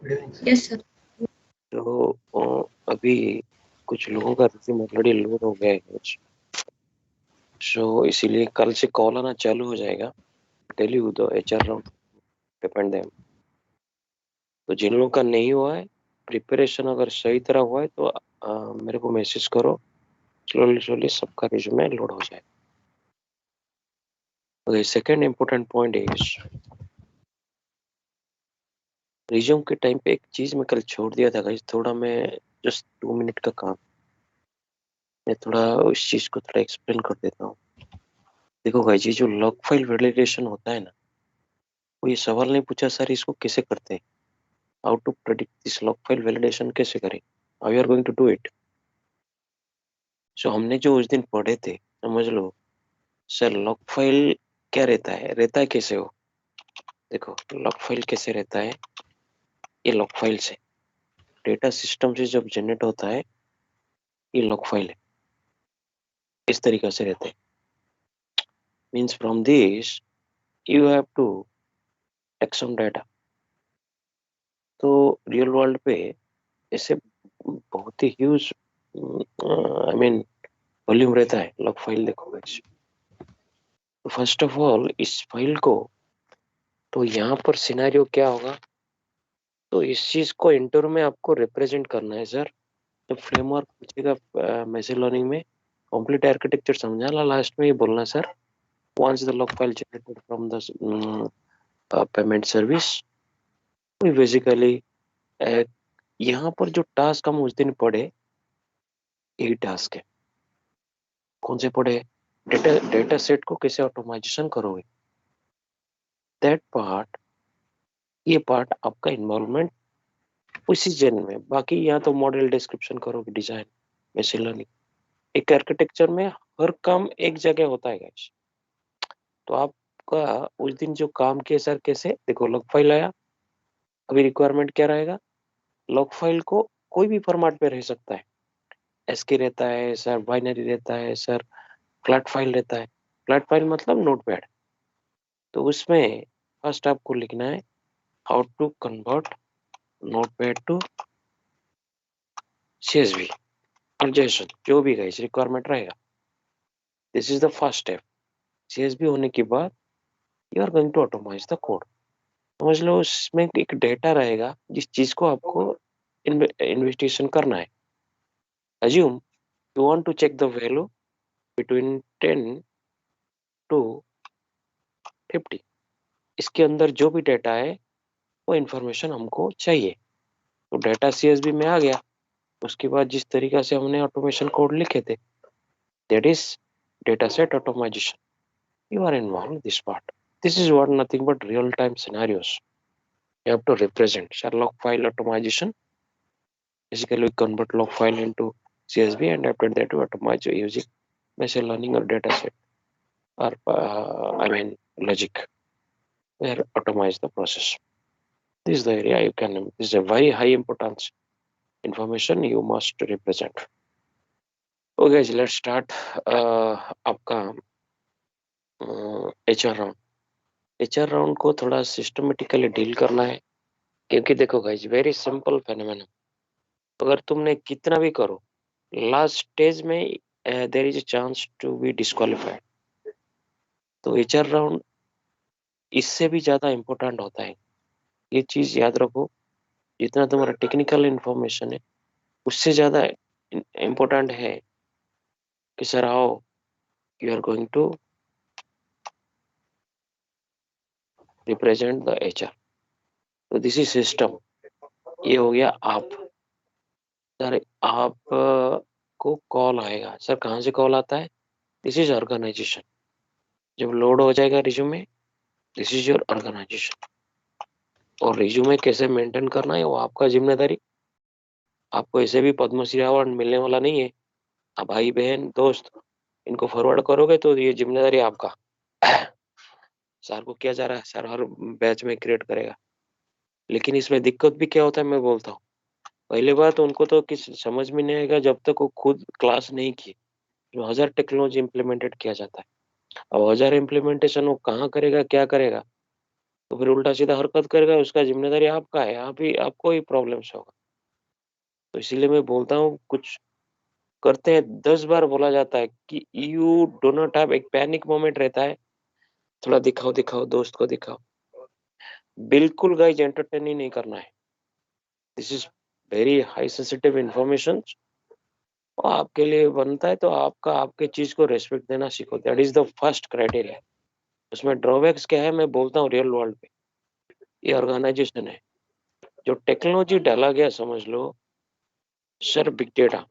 Yes sir. तो अभी कुछ लोगों का रिज्यूम ऑलरेडी लोड हो गया है, सो इसीलिए कल से कॉल आना चालू हो जाएगा। Tell you the HR round depend them. तो जिन लोगों का नहीं हुआ है, प्रिपरेशन अगर सही तरह हुआ है तो मेरे को मैसेज करो, स्लोली स्लोली सबका रिज्यूमे लोड हो जाए। Okay, second important point is resume के टाइम पे एक चीज मैं कल छोड़ दिया था गाइस, थोड़ा मैं जस्ट 2 मिनट का काम, मैं थोड़ा उस चीज को थोड़ा एक्सप्लेन कर देता हूँ। देखो गाइस, ये जो लॉग फाइल वैलिडेशन होता है ना, वो ये सवाल नहीं पूछा सर इसको कैसे करते हैं, how to predict this log file validation कैसे करें, how you are going to do it. So हमने जो उस दिन पढ़े थे, समझ लो सर लॉग फाइल क्या रहता है कैसे हो। देखो लॉग फाइल कैसे रहता है, ये लॉग फाइल से डेटा सिस्टम से जब जनरेट होता है, ये लॉग फाइल है, इस तरीके से रहते हैं। Means from this you have to take some data. तो रियल वर्ल्ड पे ऐसे बहुत ही ह्यूज आई मीन वॉल्यूम रहता है लॉग फाइल। देखो गाइस, तो फर्स्ट ऑफ ऑल इस फाइल को, तो यहाँ पर सिनेरियो क्या होगा, तो इस चीज को इंटर में आपको रिप्रेजेंट करना है सर। जब फ्रेमवर्क पूछेगा मशीन लर्निंग में, कंप्लीट आर्किटेक्चर समझाना, लास्ट में ये बोलना sir once the log file generated from the payment service। Basically यहाँ पर जो टास्क हम उस दिन पढ़े, यही टास्क है। कौन से पढ़े, डेटा सेट को कैसे ऑटोमाइजेशन करोगे, दैट पार्ट, ये पार्ट आपका इन्वॉल्वमेंट उसी जन में। बाकी यहाँ तो मॉडल डिस्क्रिप्शन करोगे, डिजाइन, मशीन लर्निंग। एक आर्किटेक्चर में हर काम एक जगह होता है गाइस। तो आपका उस दिन जो काम किया सर कैसे, देखो लॉग फाइल आया, अभी रिक्वायरमेंट क्या रहेगा, लॉग फाइल को कोई भी फॉर्मेट में रह सकता है, एसके रहता है सर, बाइनरी रहता है सर, फ्लैट फाइल रहता है। फ्लैट फाइल मतलब नोटपैड। तो उसमें फर्स्ट आपको लिखना है how to convert notepad to CSV और जैसन जो भी गाइस रिक्वायरमेंट रहेगा, this is the first step. CSV होने के बाद you are going to automize the code. समझ लो उसमें एक डेटा रहेगा जिस चीज को आपको इन्वेस्टिगेशन करना है। Assume you want to check the value between 10 to 50। इसके अंदर जो भी डेटा है वो इंफॉर्मेशन हमको चाहिए। तो डेटा सीएसवी में आ गया, उसके बाद जिस तरीका से हमने ऑटोमेशन कोड लिखे थे, that is data set automization. You are involve in this part. This is what nothing but real time scenarios you have to represent. So log file automation, basically we convert log file into CSV and after that we automate using machine learning or data set or I mean logic where automate the process. This is the area you can, this is a very high importance information you must represent. Okay, so let's start आपका HR round. HR round को थोड़ा systematically deal करना है, क्योंकि देखो guys very simple phenomena, अगर तुमने कितना भी करो लास्ट स्टेज में there is a chance to be disqualified. तो एचआर राउंड इससे भी ज्यादा इम्पोर्टेंट होता है, ये चीज याद रखो। जितना तुम्हारा टेक्निकल इंफॉर्मेशन है उससे ज्यादा इम्पोर्टेंट है कि sir how you are going to represent the HR. तो दिस इज सिस्टम। ये हो गया आप, सर आप को कॉल आएगा, सर कहाँ से कॉल आता है, दिस इज ऑर्गेनाइजेशन। जब लोड हो जाएगा resume, this is your organisation. और रिज्यूमे कैसे मेंटेन करना है वो आपका जिम्मेदारी। आपको ऐसे भी पद्मश्री अवार्ड मिलने वाला नहीं है। आप भाई बहन दोस्त इनको फॉरवर्ड करोगे तो ये जिम्मेदारी आपका। सर को क्या जा रहा है, सर हर बैच में क्रिएट करेगा। लेकिन इसमें दिक्कत भी क्या होता है मैं बोलता हूँ, पहली बात उनको तो किस समझ में नहीं आएगा जब तक वो खुद क्लास नहीं की। जो 1000 टेक्नोलॉजी इम्प्लीमेंटेड किया जाता है, अब 1000 इम्प्लीमेंटेशन वो कहाँ करेगा क्या करेगा, तो फिर उल्टा सीधा हरकत करेगा, उसका जिम्मेदारी आपका है, आप ही, आपको ही प्रॉब्लम्स होगा। तो इसीलिए मैं बोलता हूँ, कुछ करते हैं 10 बार बोला जाता है कि यू डू नॉट हैव, एक पैनिक मोमेंट रहता है, थोड़ा दिखाओ दिखाओ, दोस्त को दिखाओ। बिल्कुल गाइस एंटरटेन ही नहीं करना है। This is very high sensitive information. आपके लिए बनता है तो आपका, आपके चीज को रेस्पेक्ट देना सीखो, that is the first criteria. उसमें ड्रॉबैक्स क्या है मैं बोलता हूँ, रियल वर्ल्ड पे ये ऑर्गेनाइजेशन है, जो टेक्नोलॉजी डाला गया समझ लो सर, बिग डेटा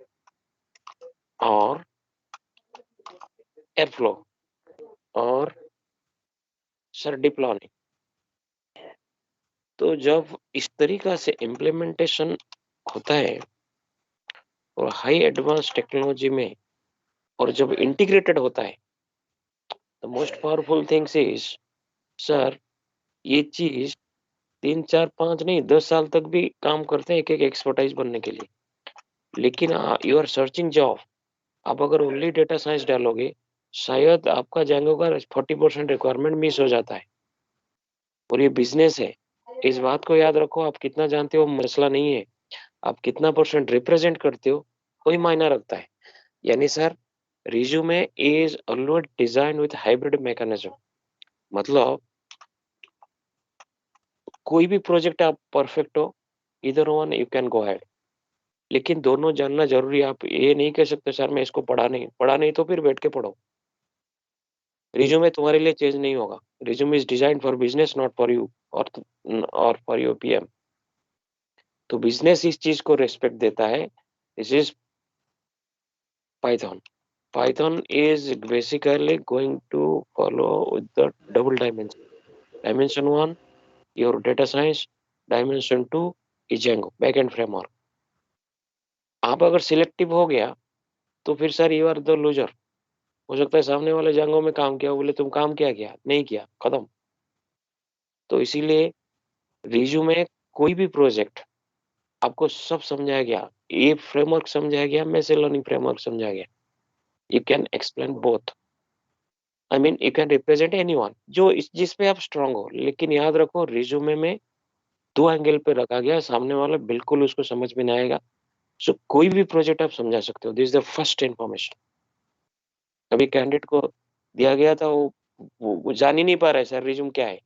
और एयरफ्लो और सर डिप्लॉनिंग। तो जब इस तरीका से इम्प्लीमेंटेशन होता है और हाई एडवांस टेक्नोलॉजी में, और जब इंटीग्रेटेड होता है, the most powerful things is sir, ये चीज 3 4 5 नहीं 10 साल तक भी काम करते हैं एक एक एक्सपर्टाइज बनने के लिए। लेकिन यू आर सर्चिंग जॉब, आप अगर ओनली डेटा साइंस डालोगे, शायद आपका जांगो का 40% रिक्वायरमेंट मिस हो जाता है। और ये बिजनेस है, इस बात को याद रखो, आप कितना जानते हो मसला नहीं है, आप कितना परसेंट रिप्रेजेंट करते हो वही मायना रखता है। यानी sir, resume is always design with hybrid mechanism. मतलब कोई भी प्रोजेक्ट आप परफेक्ट हो, इधर one you can go ahead, लेकिन दोनों जानना जरूरी है। आप ये नहीं कह सकते सर मैं इसको पढ़ा नहीं तो फिर बैठ के पढ़ो। रिज्यूमे तुम्हारे लिए चेंज नहीं होगा। Resume is design for business, not for you और फॉर योर पीएम। तो बिजनेस इस चीज को रेस्पेक्ट देता है। This is Python. Python is basically going to follow with the double dimension. Dimension one your data science, dimension two is Django backend framework. आप अगर selective हो गया तो फिर sir you are the loser. हो सकता है सामने वाले जांगों में काम किया, बोले तुम काम क्या किया, नहीं किया, खत्म। तो इसीलिए रिज्यूमे, कोई भी प्रोजेक्ट आपको सब समझाया गया, ये फ्रेमवर्क समझाया गया, मैसेज लर्निंग फ्रेमवर्क समझाया गया, you can explain both. I mean you can represent anyone जो इस जिस पे आप स्ट्रांग हो। लेकिन याद रखो रिज्यूमे में दो एंगल पे रखा गया, सामने वाला बिल्कुल उसको समझ में नहीं आएगा। सो कोई भी प्रोजेक्ट आप समझा सकते हो, this is the first information. कभी कैंडिडेट को दिया गया था, वो जान ही नहीं पा रहा है सर रिज्यूम क्या है।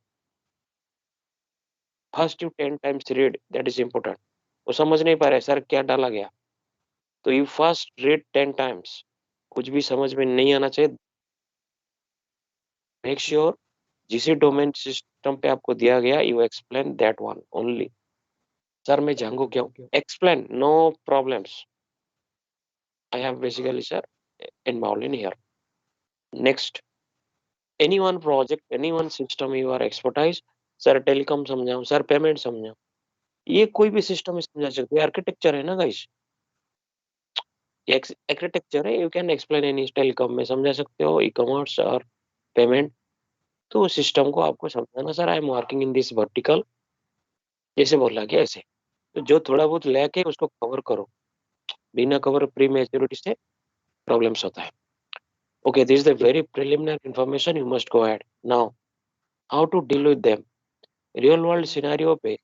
First you 10 times read, that is important. वो समझ नहीं पा रहा है सर क्या डाला गया, तो यू फर्स्ट रीड 10 टाइम्स। कुछ भी समझ में नहीं आना चाहिए, मेक श्योर जिस डोमेन सिस्टम पे आपको दिया गया you explain that one only. Sir मैं जांगो क्या हूँ, explain, no problems, I have basically sir involve in here. Next, any one project, any one system you are expertise. Sir telecom समझाऊं, sir payment समझाऊं, ये कोई भी system समझा सकते हैं, आर्किटेक्चर है ना गाइस, आर्किटेक्चर है, you can explain any telecom में समझा सकते हो, ई कॉमर्स और पेमेंट। तो सिस्टम को आपको समझाना, sir I am working in this vertical, जैसे बोला गया ऐसे। तो जो थोड़ा बहुत लैक है उसको कवर करो, बिना कवर प्री मेच्योरिटी से प्रॉब्लम्स होता है। Okay, this is the very preliminary information, you must go ahead now. How to deal with them, real world scenario पे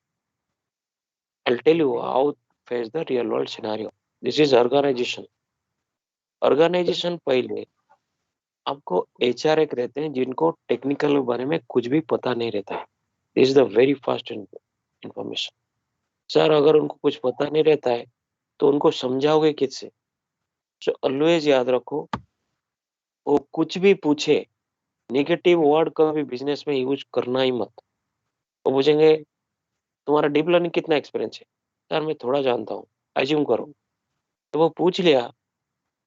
I'll tell you how to face the real world scenario. This is organization. Organisation पहले आपको HR एक रहते हैं जिनको technical के बारे में कुछ भी पता नहीं रहता है। This is the very first information. Sir अगर उनको कुछ पता नहीं रहता है तो उनको समझाओगे किससे। सो ऑलवेज याद रखो, वो कुछ भी पूछे, नेगेटिव वर्ड कभी बिजनेस में यूज करना ही मत। वो पूछेंगे तुम्हारा डीप लर्निंग कितना एक्सपीरियंस है, सर मैं थोड़ा जानता हूँ, एज्यूम करो। तो वो पूछ लिया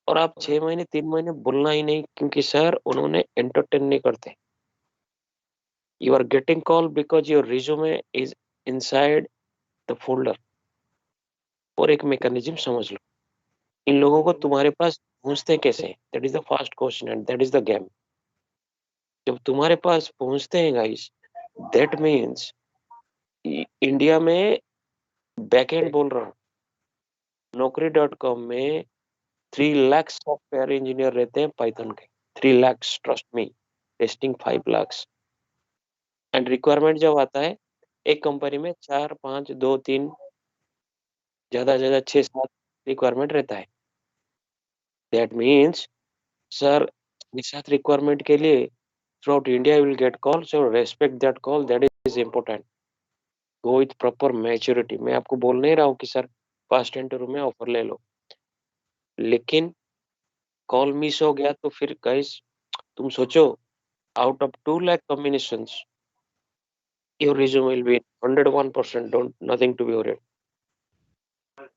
और आप 6 महीने 3 महीने बोलना ही नहीं, क्योंकि सर उन्होंने एंटरटेन नहीं करते। You are getting call because your resume is inside the folder. और एक मैकेनिज्म समझ लो, इन लोगों को तुम्हारे पास पहुंचते कैसे, that is the first question and that is the game. जब तुम्हारे पास पहुंचते हैं गाइस, दैट मीन्स इंडिया में बैकएंड बोल रहा हूँ, Naukri.com में 3 लाख सॉफ्टवेयर इंजीनियर रहते हैं पाइथन के, 3 lakh, trust me, testing 5 lakh. And requirement जब आता है एक कंपनी में 4 5 2 3 ज्यादा ज्यादा 6 7 रिक्वायरमेंट रहता है। दैट मीन्स सर इस सात रिक्वायरमेंट के लिए throughout India you will get call, so respect that call, that is important. Go with proper maturity. मैं आपको बोल नहीं रहा हूँ कि सर फर्स्ट इंटरव्यू में ऑफर ले लो, लेकिन कॉल मिस हो गया तो फिर गाइस तुम सोचो, out of 2 lakh combinations your resume will be 101%, don't nothing to be worried.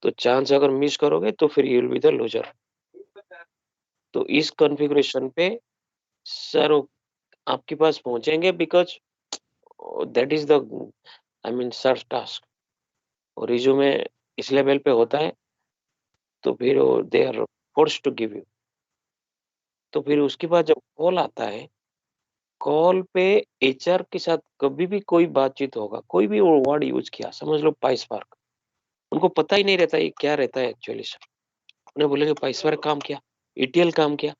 तो चांस अगर मिस करोगे तो फिर you will be the loser. तो इस कॉन्फ़िगरेशन पे सर आपके पास पहुंचेंगे because that is the I mean sir task. और रिज्यूमे इस लेवल पे होता है तो फिर they are force to give you. तो फिर उसके बाद जब कॉल आता है, कॉल पे एचआर के साथ कभी भी कोई बातचीत होगा, कोई भी वो वर्ड यूज किया, समझ लो पाइस पार्क, उनको पता ही नहीं रहता ये क्या रहता है एक्चुअली सर। उन्हें बोलेंगे पाइस पार्क काम किया, ईटीएल काम किया,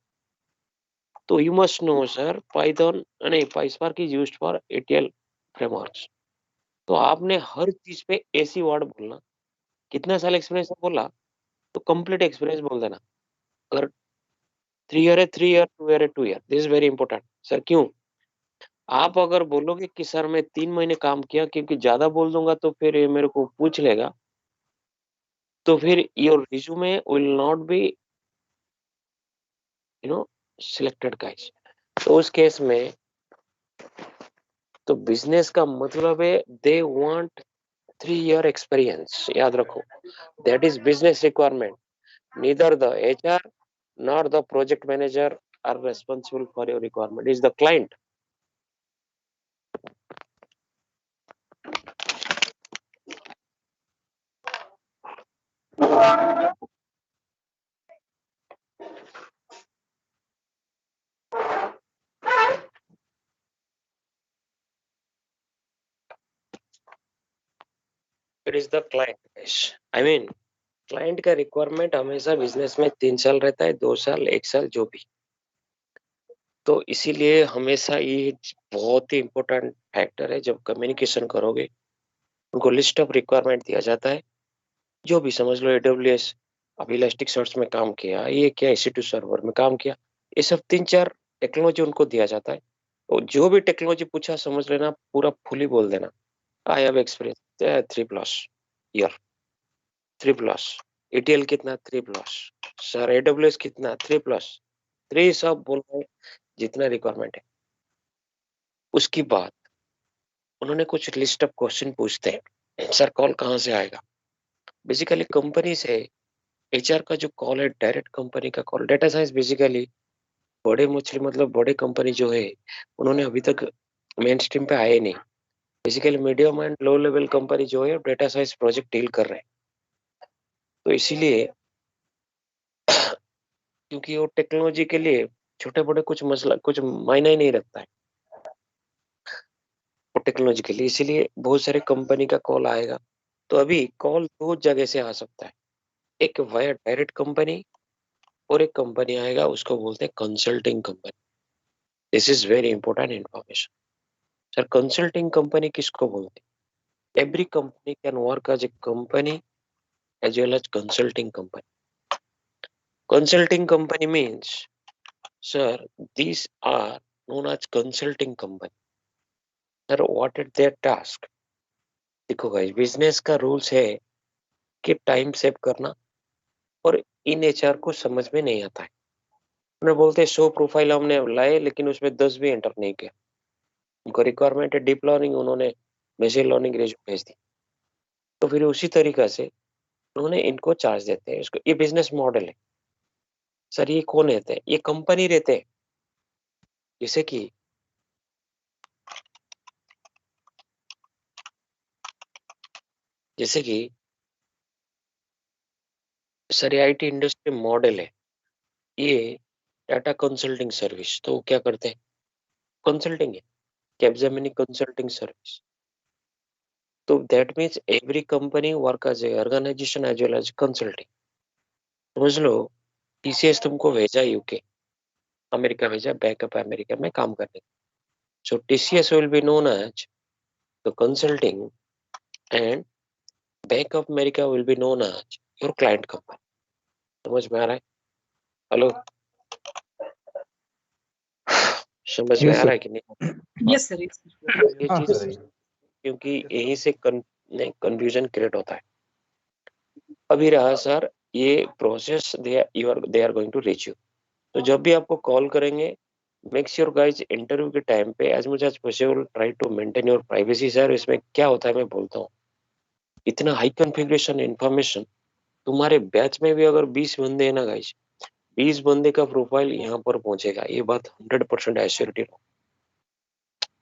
तो you must know sir Python नहीं PySpark is used for ETL frameworks. तो आपने हर चीज पे ऐसी वर्ड बोलना, कितना साल एक्सपीरियंस बोला तो कंप्लीट एक्सपीरियंस बोल देना। अगर 3 ईयर है 3 ईयर, 2 ईयर है 2 year, this is very important sir. क्यों? आप अगर बोलोगे कि सर मैं 3 महीने काम किया, क्योंकि ज्यादा बोल दूंगा तो फिर ये मेरे को पूछ लेगा, तो फिर your resume will not be you know selected guys. तो उस केस में तो बिजनेस का मतलब है दे वांट 3 ईयर एक्सपीरियंस, याद रखो। That is business requirement. Neither the HR nor the project manager are responsible for your requirement, is the client. It is the client guys. I mean client का requirement हमेशा business में 3 साल रहता है, 2 साल, 1 साल, जो भी। तो इसीलिए हमेशा ये बहुत ही इम्पोर्टेंट फैक्टर है। जब कम्युनिकेशन करोगे, उनको लिस्ट ऑफ रिक्वायरमेंट दिया जाता है, जो भी समझ लो AWS, अभी इलास्टिक सर्च में काम किया, ये क्या EC2 सर्वर में काम किया, ये सब 3 4 टेक्नोलॉजी उनको दिया जाता है। तो जो भी टेक्नोलॉजी पूछा समझ लेना, पूरा फुली बोल देना। I have experience 3+ year, 3+। ETL कितना? 3+। सर AWS कितना? 3+। 3 सब बोलना है जितना रिक्वायरमेंट है। उसके बाद उन्होंने कुछ लिस्ट ऑफ क्वेश्चन पूछते हैं, सर कॉल कहाँ से आएगा? बेसिकली कंपनी से एचआर का जो कॉल है, डायरेक्ट कंपनी का कॉल। डेटा साइंस बेसिकली बड़े मछली मतलब बड़े कंपनी जो है, उन्होंने अभी तक मेन स्ट्रीम पे आए नहीं। Basically medium and low level company जो है डेटा साइंस प्रोजेक्ट डील कर रहे हैं। तो इसीलिए क्योंकि वो टेक्नोलॉजी के लिए छोटे बड़े कुछ मसला कुछ मायने ही नहीं रखता है वो टेक्नोलॉजी के लिए, इसीलिए बहुत सारे कंपनी का कॉल आएगा। तो अभी कॉल दो जगह से आ सकता है, एक वाया डायरेक्ट कंपनी और एक कंपनी आएगा, उसको बोलते हैं consulting company. This is very important information sir. Consulting company किसको बोलते हैं? Every company can work as a company as well as consulting company. Consulting company means sir these are known as consulting company. Sir what is their task? देखो guys, business का rules है कि time save करना, और in HR को समझ में नहीं आता है। उन्हें बोलते हैं 100 प्रोफाइल हमने लाए लेकिन उसमें 10 भी एंटर नहीं किया। उनको रिक्वायरमेंट है डीप लर्निंग, उन्होंने मशीन लर्निंग रिज्यूम भेज दी। तो फिर उसी तरीका से उन्होंने इनको चार्ज देते हैं। इसको ये बिजनेस मॉडल है सर। ये कौन रहते हैं? ये कंपनी रहते हैं। जैसे कि जैसे कि सर ये आईटी इंडस्ट्री मॉडल है। ये टाटा कंसल्टिंग सर्विस, तो क्या करते हैं? कंसल्टिंग है, कैपजेमिनी कंसल्टिंग सर्विस। तो that means every company work as a organisation as well as consulting. समझ लो टीसीएस तुमको भेजा यूके, अमेरिका भेजा, बैकअप अमेरिका में काम करने। So TCS will be known as the consulting and Bank of America will be known as your client company. समझ में आ रहा है? हेलो, समझ में Yes, आ sir. रहा है कि नहीं? यस सर ये हाँ चीज सर. क्योंकि यहीं से कंफ्यूजन क्रिएट होता है. अभी रहा सर ये process, they are going to reach you. तो जब भी आपको कॉल करेंगे, मेक श्योर गाइज इंटरव्यू के टाइम पे as much as possible try to maintain your privacy. Sir इसमें क्या होता है मैं बोलता हूँ, इतना हाई कॉन्फ़िगरेशन इंफॉर्मेशन, तुम्हारे बैच में भी अगर 20 बंदे हैं ना गाइज, 20 बंदे का प्रोफाइल यहाँ पर पहुंचेगा, ये बात 100% assurity low.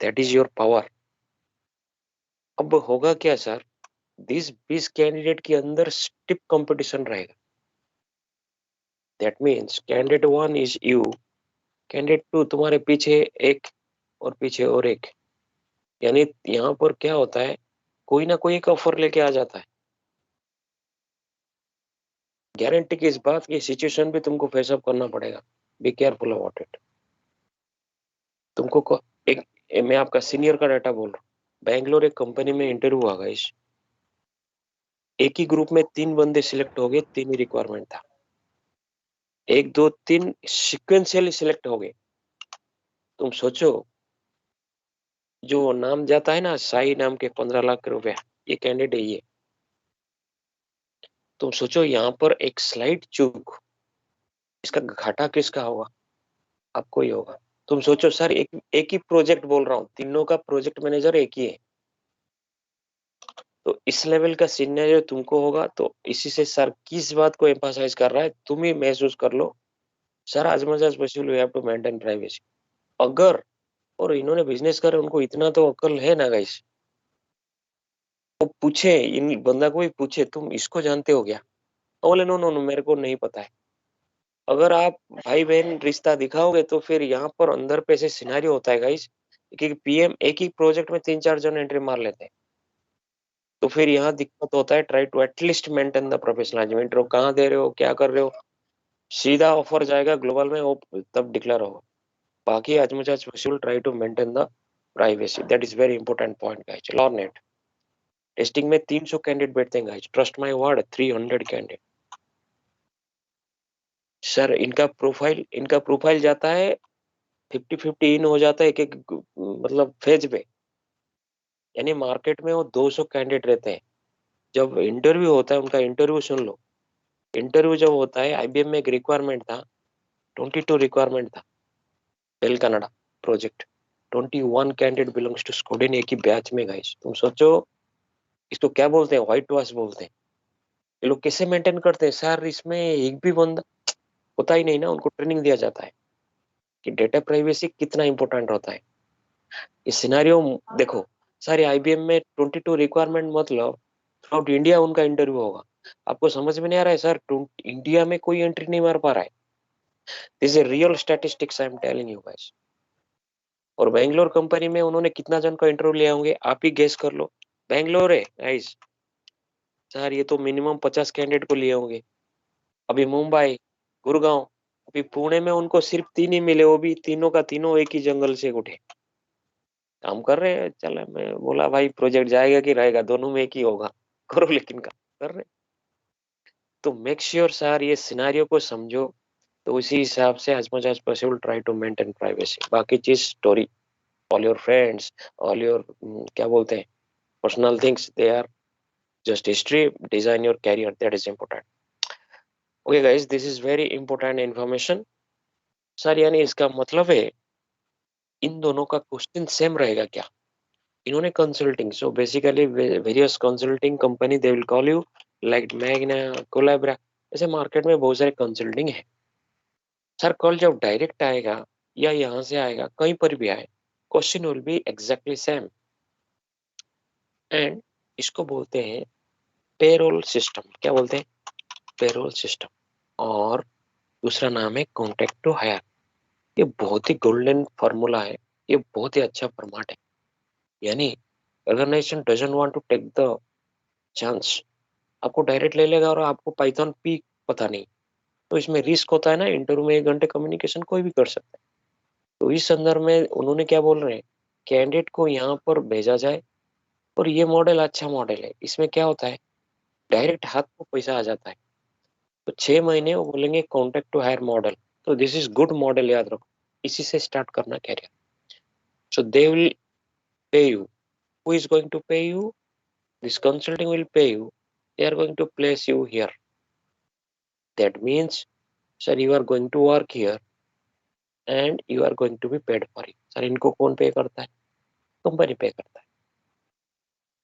That is your power. अब होगा क्या सर, 20 कैंडिडेट के अंदर स्टिप कंपटीशन रहेगा. That means candidate 1 is you, candidate 2 तुम्हारे पीछे एक और पीछे और एक. यानी यहाँ पर क्या होता है, कोई ना कोई एक ऑफर लेके आ जाता है. गारंटी की इस बात की सिचुएशन भी तुमको फेस अप करना पड़ेगा. Be careful about it. तुमको एक, मैं आपका सीनियर का डाटा बोल रहा हूँ. बैंगलोर एक कंपनी में इंटरव्यू आ गया, इस एक ही ग्रुप में 3 बंदे सिलेक्ट हो गए, 3 ही रिक्वायरमेंट था. 1 2 3 सिक्वेंशियली सिलेक्ट हो गए. तुम सोचो, जो नाम जाता है ना साई नाम के 15 लाख रुपया, ये कैंडिडेट है ये. तुम सोचो यहाँ पर एक स्लाइड चूक, इसका घाटा किसका होगा? आपको ही होगा. तुम सोचो सर, एक ही प्रोजेक्ट बोल रहा हूँ, तीनों का प्रोजेक्ट मैनेजर एक ही है. तो इस लेवल का सिनेरियो तुमको होगा. तो इसी से सर किस बात को एम्फसाइज कर रहा है, तुम ही महसूस कर लो. Sir as much as possible we have to maintain privacy. अगर और इन्होंने बिजनेस करे, उनको इतना तो अक्ल है ना गाइस, वो पूछे, इन बंदा को भी पूछे तुम इसको जानते हो क्या? बोले नो नो नो मेरे को नहीं पता है. अगर आप भाई बहन रिश्ता दिखाओगे तो फिर यहाँ पर अंदर पे से सिनेरियो होता है गाइस कि पीएम एक ही प्रोजेक्ट में 3 4 जन एंट्री मार लेते हैं. तो फिर यहाँ दिक्कत होता है. Try to at least maintain the professionalism. Interview कहाँ दे रहे हो, क्या कर रहे हो, सीधा ऑफर जाएगा ग्लोबल में, वो तब डिक्लेयर होगा. बाकी as much as possible try to maintain the privacy. That is very important point guys. लॉरनेट टेस्टिंग में 300 कैंडिडेट बैठते हैं guys. Trust my word, 300 candidate. Sir इनका प्रोफाइल जाता है 50-50 इन हो जाता है एक एक मतलब फेज पे. यानी मार्केट में वो 200 कैंडिडेट रहते हैं. जब इंटरव्यू होता है, उनका इंटरव्यू सुन लो. इंटरव्यू जब होता है, आईबीएम में एक रिक्वायरमेंट था, 22 रिक्वायरमेंट था, टेल Canada project. 21 candidate belongs to स्कोडेन, एक ही बैच में गाइस. तुम सोचो, इसको क्या बोलते हैं, व्हाइट वॉश बोलते हैं. ये लोग कैसे मेंटेन करते हैं सर? इसमें एक भी बंदा होता ही नहीं ना. उनको ट्रेनिंग दिया जाता है कि डेटा प्राइवेसी कितना इंपॉर्टेंट होता है. ये सिनेरियो देखो सर, आईबीएम में 22 रिक्वायरमेंट मतलब थ्रू आउट इंडिया उनका इंटरव्यू होगा. आपको समझ में नहीं आ रहा है सर? इंडिया में कोई एंट्री नहीं मार पा रहा है. This is real statistics I am telling you guys. और बेंगलोर कंपनी में उन्होंने कितना जन का इंटरव्यू लिया होंगे, आप ही गेस कर लो. बेंगलोर है गाइस सर, ये तो मिनिमम 50 कैंडिडेट को लिए होंगे. अभी मुंबई, गुड़गांव, अभी पुणे में उनको सिर्फ 3 ही मिले, वो भी तीनों का तीनों एक ही जंगल से उठे, काम कर रहे हैं. चला, मैं बोला भाई प्रोजेक्ट जाएगा कि रहेगा, दोनों में एक ही होगा, करो. लेकिन काम कर रहे. तो मेक श्योर सर ये सिनेरियो को समझो. तो उसी हिसाब से एज much as possible try to maintain प्राइवेसी. बाकी चीज story, all your friends, all your क्या बोलते हैं, personal things, they are just history. Design your career, that is important. Okay guys, this is very important information. Sir यानी इसका मतलब है इन दोनों का क्वेश्चन सेम रहेगा क्या? इन्होंने consulting, so basically various consulting company they will call you like Magna, Collabera. ऐसे मार्केट में बहुत सारे कंसल्टिंग है. सर कॉल जब डायरेक्ट आएगा या यहाँ से आएगा, कहीं पर भी आए, question will be exactly same. And इसको बोलते हैं पेरोल सिस्टम. क्या बोलते हैं? Payroll system. और दूसरा नाम है कॉन्ट्रैक्ट टू हायर. ये बहुत ही गोल्डन फॉर्मूला है, ये बहुत ही अच्छा फॉर्मेट है. यानी organisation doesn't want to take the chance, आपको डायरेक्ट ले लेगा और आपको पाइथन पी पता नहीं. तो इसमें रिस्क होता है ना. इंटरव्यू में 1 घंटे कम्युनिकेशन कोई भी कर सकता है. तो इस संदर्भ में उन्होंने क्या बोल रहे हैं, कैंडिडेट को यहाँ पर भेजा जाए और ये मॉडल अच्छा मॉडल है। इसमें क्या होता है, डायरेक्ट हाथ को पैसा आ जाता है। तो 6 महीने वो बोलेंगे कॉन्टेक्ट टू हायर मॉडल, तो दिस इज गुड मॉडल, याद रखो, इसी से स्टार्ट करना career. So they will pay you, who is going to pay you, this consulting will pay you, they are going to place you here. That means, sir, you are going to work here and you are going to be paid for it. Sir, इनको कौन पे करता है, company पे करता है।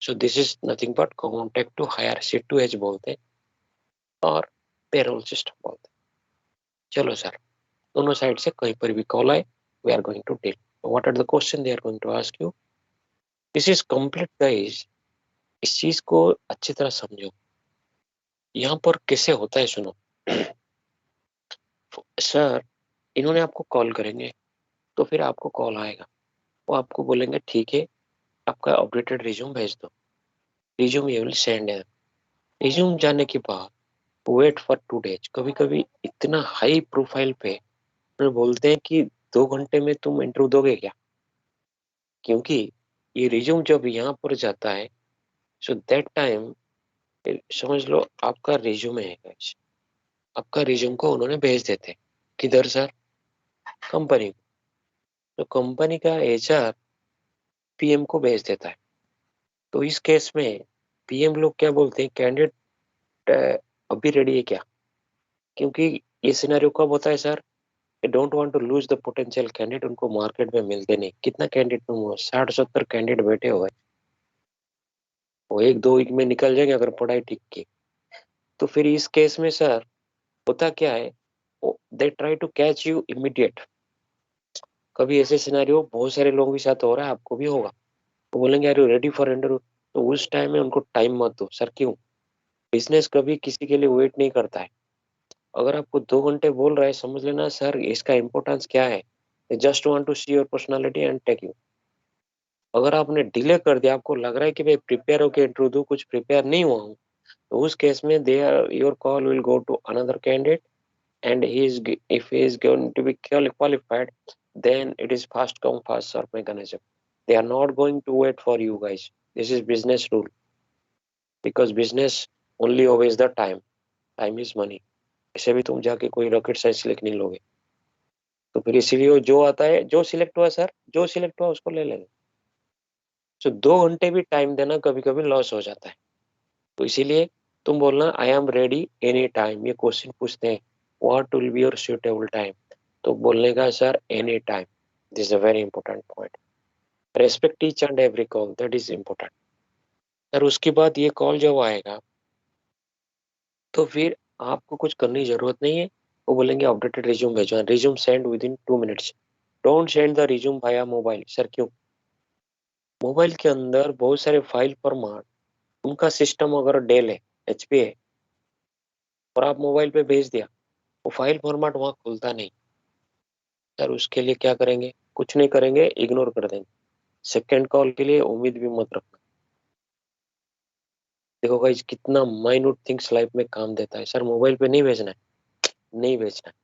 So this is nothing but contact to hire, C2H बोलते हैं और पेरोल सिस्टम बोलते हैं। चलो सर, दोनों साइड से कहीं पर भी कॉल आए, we are going to deal. What are the question they are going to ask you, this is complete guys. इस चीज को अच्छी तरह समझो, यहाँ पर कैसे होता है सुनो। सर, इन्होंने आपको कॉल करेंगे, तो फिर आपको कॉल आएगा, वो आपको बोलेंगे ठीक है, आपका अपडेटेड रिज्यूम भेज दो। रिज्यूम यू विल सेंड है। रिज्यूम जाने के बाद वेट फॉर 2 डेज। कभी कभी इतना हाई प्रोफाइल पे वो बोलते हैं कि 2 घंटे में तुम इंटरव्यू दोगे क्या, क्योंकि ये रिज्यूम जब यहाँ पर जाता है, सो दैट टाइम समझ लो आपका रिज्यूम है guys। आपका रिज्यूम को उन्होंने भेज देते हैं, किधर सर, कंपनी को। तो कंपनी का HR PM को भेज देता है। तो इस केस में PM लोग क्या बोलते हैं, कैंडिडेट अभी रेडी है क्या, क्योंकि ये सिनेरियो कब होता है sir, don't want to lose the potential candidate, उनको मार्केट में मिलते नहीं। कितना कैंडिडेट तुम 60-70 कैंडिडेट बैठे हुए, वो 1-2 वीक में निकल जाएंगे अगर पढ़ाई ठीक की। तो फिर इस केस में सर होता क्या है, they try to catch you immediate. कभी ऐसे सिनेरियो बहुत सारे लोगों के साथ हो रहा है, आपको भी होगा। वो बोलेंगे are you ready for interview, तो उस टाइम में उनको टाइम मत दो सर। क्यों, बिजनेस कभी किसी के लिए वेट नहीं करता है। अगर आपको 2 घंटे बोल रहा है, समझ लेना सर इसका इंपॉर्टेंस क्या है, just want to see your personality and take you. अगर आपने डिले कर दिया, आपको लग रहा है कि भाई प्रिपेयर होके इंटरव्यू दूं, कुछ प्रिपेयर नहीं हुआ हूँ, तो उस केस में they are your call will go to another candidate and if he is going to be qualified, then it is fast come fast serve mechanism. They are not going to wait for you guys. This is business rule, because business only obeys the time. Time is money. ऐसे भी तुम जाके कोई rocket science select नहीं लोगे। तो फिर इसीलिए जो आता है, जो सिलेक्ट हुआ सर, जो सिलेक्ट हुआ उसको ले लेंगे। तो 2 घंटे भी टाइम देना कभी कभी लॉस हो जाता है। तो इसीलिए तुम बोलना I am ready any time. ये क्वेश्चन पूछते हैं, what will be your suitable time, तो बोलने का sir any time. This is a very important point. Respect each and every call, that is important. Sir उसके बाद ये कॉल जब आएगा, तो फिर आपको कुछ करने की जरूरत नहीं है। वो बोलेंगे अपडेटेड रिज्यूम भेजो, resume send with in 2 minutes. Don't send the resume via mobile. Sir क्यों, मोबाइल के अंदर बहुत सारे फाइल फॉर्मेट, उनका सिस्टम अगर डेल है, HP है, और आप मोबाइल पे भेज दिया, वो फाइल फॉर्मेट वहां खुलता नहीं। सर उसके लिए क्या करेंगे, कुछ नहीं करेंगे, इग्नोर कर देंगे। सेकेंड कॉल के लिए उम्मीद भी मत रखना। देखो गाइस, कितना माइन्यूट थिंग्स लाइफ में काम देता है। सर मोबाइल पे नहीं भेजना है, नहीं भेजना है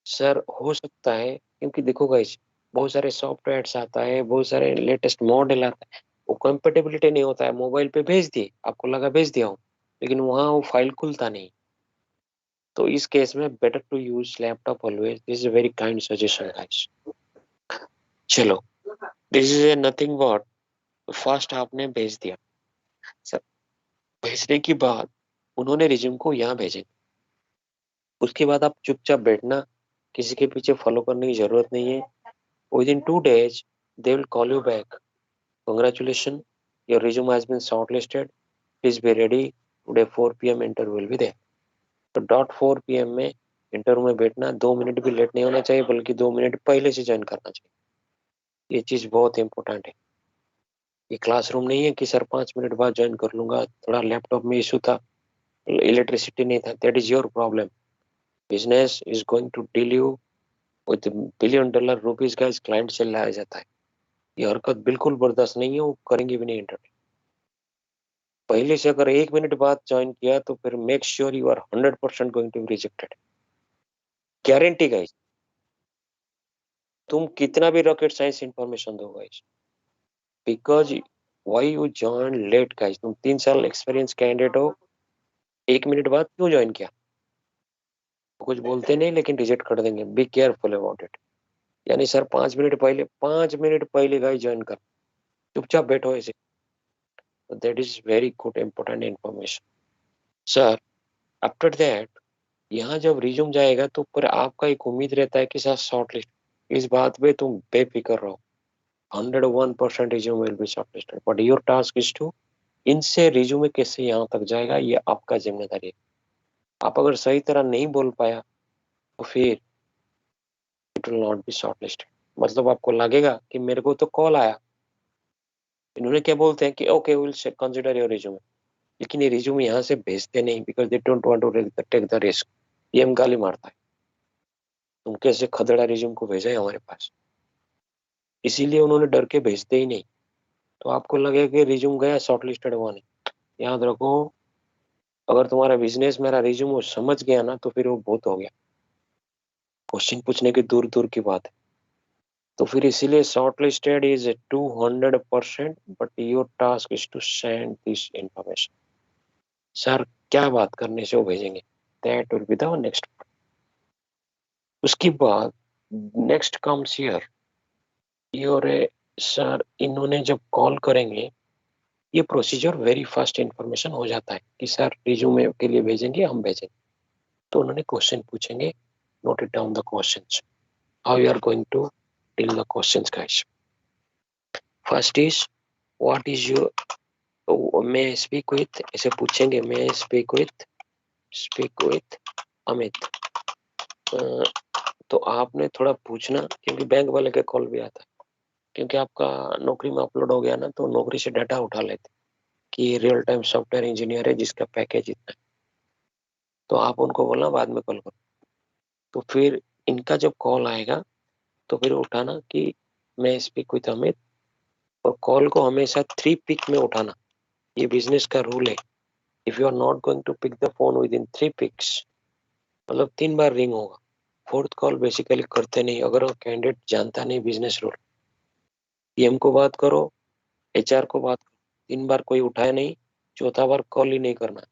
सर। हो सकता है, क्योंकि देखो गाइस, बहुत सारे सॉफ्टवेयर्स आता है, बहुत सारे लेटेस्ट मॉडल आता है, वो कंपेटेबिलिटी नहीं होता है। मोबाइल पे भेज दिए, आपको लगा भेज दिया हूँ, लेकिन वहां वो फाइल खुलता नहीं। तो इस केस में better to use laptop always. This is a very kind suggestion guys. चलो, this is a nothing but, first आपने भेज दिया सर। भेजने के बाद उन्होंने रिज्यूम को यहाँ भेजे, उसके बाद आप चुपचाप बैठना, किसी के पीछे फॉलो करने की जरूरत नहीं है। With in 2 days they will call you back, congratulations, your resume has been shortlisted, please be ready today 4 PM interview will be there। तो डॉट 4 PM में इंटरव्यू में बैठना, 2 मिनट भी लेट नहीं होना चाहिए, बल्कि 2 मिनट पहले से ज्वाइन करना चाहिए। ये चीज बहुत इंपॉर्टेंट है। ये क्लासरूम नहीं है कि सर 5 मिनट बाद ज्वाइन कर लूंगा, थोड़ा लैपटॉप में इशू था, इलेक्ट्रिसिटी नहीं था, that is your problem. Business is going to deal you with $1 billion rupees का क्लाइंट से लाया जाता है। ये हरकत बिल्कुल बर्दाश्त नहीं है, वो करेंगे भी नहीं इंटरव्यू। पहले से अगर 1 मिनट बाद ज्वाइन किया, तो फिर make sure you are 100% going to be rejected, guarantee guys. तुम कितना भी रॉकेट साइंस इंफॉर्मेशन दो guys, because why you join late guys, तुम 3 साल एक्सपीरियंस कैंडिडेट हो, 1 मिनट बाद क्यों ज्वाइन किया? कुछ बोलते नहीं लेकिन रिजेक्ट कर देंगे, बी केयरफुल अबाउट इट। यानी सर 5 मिनट पहले गाइस ज्वाइन कर, चुपचाप बैठो ऐसे। That is very good important information sir. After that यहाँ जब रिज्यूम जाएगा तो पर आपका एक उम्मीद रहता है कि सर शॉर्टलिस्ट, इस बात पे तुम बेफिक्र रहो, 101% resume will be shortlisted, but your task is to इनसे रिज्यूमे कैसे यहाँ तक जाएगा ये आपका जिम्मेदारी है। आप अगर सही तरह नहीं बोल पाया तो फिर it will not be shortlisted. मतलब आपको लगेगा कि मेरे को तो कॉल आया, इन्होंने क्या बोलते हैं कि okay will consider your resume, लेकिन ये रिज्यूमे यहाँ से भेजते नहीं because they don't want to take the risk. ये हम गाली मारता है, तुम कैसे खदड़ा रिज्यूम को भेजा है हमारे पास, इसीलिए उन्होंने डर के भेजते ही नहीं। तो आपको लगेगा कि रिज्यूम गया शॉर्टलिस्टेड हुआ नहीं। याद रखो, अगर तुम्हारा बिजनेस मेरा रिज्यूम वो समझ गया ना तो फिर वो बहुत हो गया, क्वेश्चन पूछने की दूर दूर की बात है। तो फिर इसीलिए shortlisted is 200%, but your task is to send this information. Sir क्या बात करने से वो भेजेंगे, that will be the next. उसके बाद next comes here your, sir इन्होंने जब कॉल करेंगे ये प्रोसीजर वेरी फास्ट इंफॉर्मेशन हो जाता है कि सर रिज्यूमे के लिए भेजेंगे, हम भेजेंगे। तो उन्होंने क्वेश्चन पूछेंगे, note it down the questions, how you are going to deal the questions guys. First is what is your, may I speak with, ऐसे पूछेंगे, may I speak with Amit. तो आपने थोड़ा पूछना, क्योंकि बैंक वाले का कॉल भी आता है, क्योंकि आपका नौकरी में अपलोड हो गया ना तो नौकरी से डाटा उठा लेते कि रियल टाइम सॉफ्टवेयर इंजीनियर है जिसका पैकेज इतना है। तो आप उनको बोलना बाद में कॉल करो। तो फिर इनका जब कॉल आएगा तो फिर उठाना कि मैं स्पीक विथ अमित, और कॉल को हमेशा 3 पिक में उठाना, ये बिजनेस का रूल है। If you are not going to pick the phone within 3 picks, मतलब 3 बार रिंग होगा, फोर्थ कॉल बेसिकली करते नहीं अगर कैंडिडेट जानता नहीं बिजनेस रूल। पीएम को बात करो, एचआर को बात करो, 3 बार कोई उठाए नहीं, चौथा बार कॉल ही नहीं करना।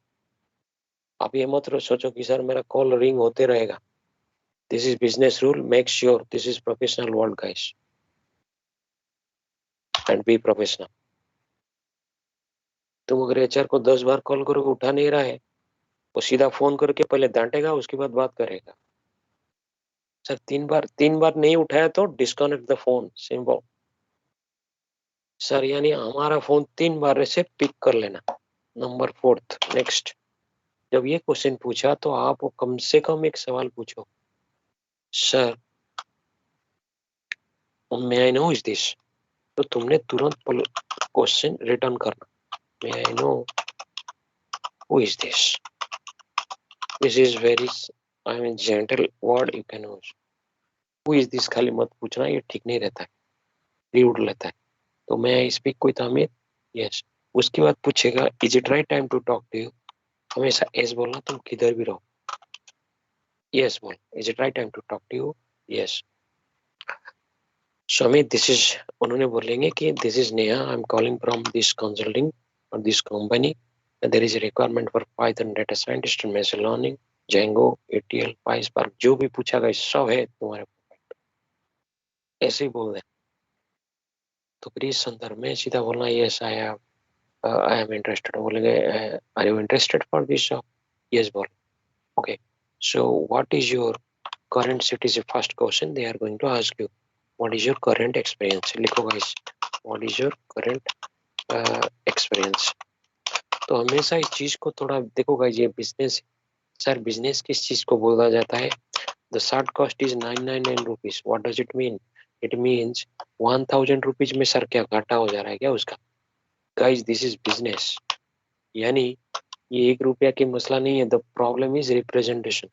आप ये मत सोचो कि सर मेरा कॉल रिंग होते रहेगा, this is business rule, make sure this is professional world guys, and be professional. तुम अगर एचआर को 10 बार कॉल करो उठा नहीं रहा है, वो सीधा फोन करके पहले डांटेगा उसके बाद बात करेगा। सर 3 बार नहीं उठाया तो disconnect the phone, simple. Sir यानी हमारा फोन 3 बार से पिक कर लेना। नंबर 4, नेक्स्ट, जब ये क्वेश्चन पूछा तो आप कम से कम एक सवाल पूछो, sir may I know is this. तो तुमने तुरंत क्वेश्चन रिटर्न करना, may I know who is this, this is very I mean gentle word you can use. Who is this खाली मत पूछना, ये ठीक नहीं रहता है, रीड लेता है। तो मैं स्पीक विथ अमित, यस। उसके बाद पूछेगा is it right time to talk to you, हमेशा एस बोलना, तुम किधर भी रहो, यस बोल, is it right time to talk to you, yes. So Amit this is, उन्होंने बोलेंगे कि this is Neha, I am calling from this consulting और this company, there is a requirement for Python data scientist and machine learning, Django, ETL, PySpark, जो भी पूछा गया सब है तुम्हारे पास, ऐसे ही बोल दे। तो फिर इस संदर्भ में सीधा बोलना यस आई एम इंटरेस्टेड, बोलेंगे are you interested for this job, yes बोल, okay. So what is your current citizen, first question they are going to ask you, what is your current experience, लिखो guys, what is your current experience। तो हमेशा इस चीज को थोड़ा देखो guys, ये बिजनेस, सर बिजनेस किस चीज को बोला जाता है, the short cost is 999 rupees, what does it mean, it means 1000 rupees में सर क्या घाटा हो जा रहा है क्या उसका। गाइस दिस इज बिजनेस, यानी ये 1 रुपया की मसला नहीं है, the problem is representation.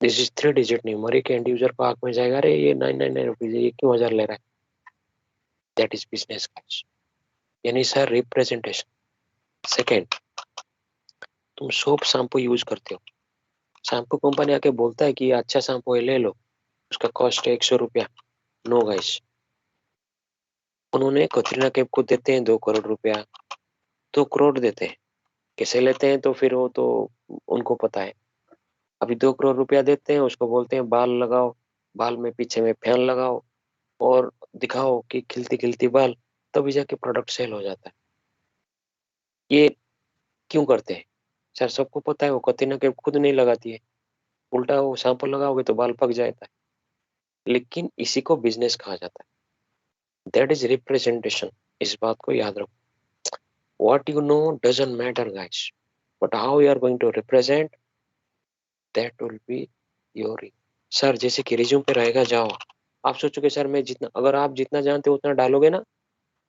This is 3 digit number, एक एंड यूजर को आंख में जाएगा, अरे ये 999 रुपीज है, ये क्यों 1000 ले रहा है, दैट इज बिजनेस गाइस, यानी सर रिप्रेजेंटेशन। सेकेंड, तुम सोप शैम्पू यूज करते हो, शैम्पू कंपनी आके बोलता है कि अच्छा शैम्पू है ले लो, उसका कॉस्ट है 100 रुपया, नो गाइस, उन्होंने कतरीना कैफ को देते हैं 2 करोड़ रुपया, 2 करोड़ देते हैं। कैसे लेते हैं तो फिर वो तो उनको पता है। अभी 2 करोड़ रुपया देते हैं, उसको बोलते हैं बाल लगाओ, बाल में पीछे में फैन लगाओ और दिखाओ कि खिलती खिलती बाल, तभी जाके प्रोडक्ट सेल हो जाता है। ये क्यों करते हैं सर? सबको पता है वो कतरीना कैफ खुद नहीं लगाती है, उल्टा वो शैम्पू लगाओगे तो बाल पक जाता है। लेकिन इसी को बिजनेस कहा जाता है, दैट इज रिप्रेजेंटेशन। इस बात को याद रखो। What you know doesn't matter, guys, but how you are going to represent, that will be your sir. जैसे कि रिज्यूम पे रहेगा जावा, आप सोचोगे सर मैं जितना, अगर आप जितना जानते हो उतना डालोगे ना,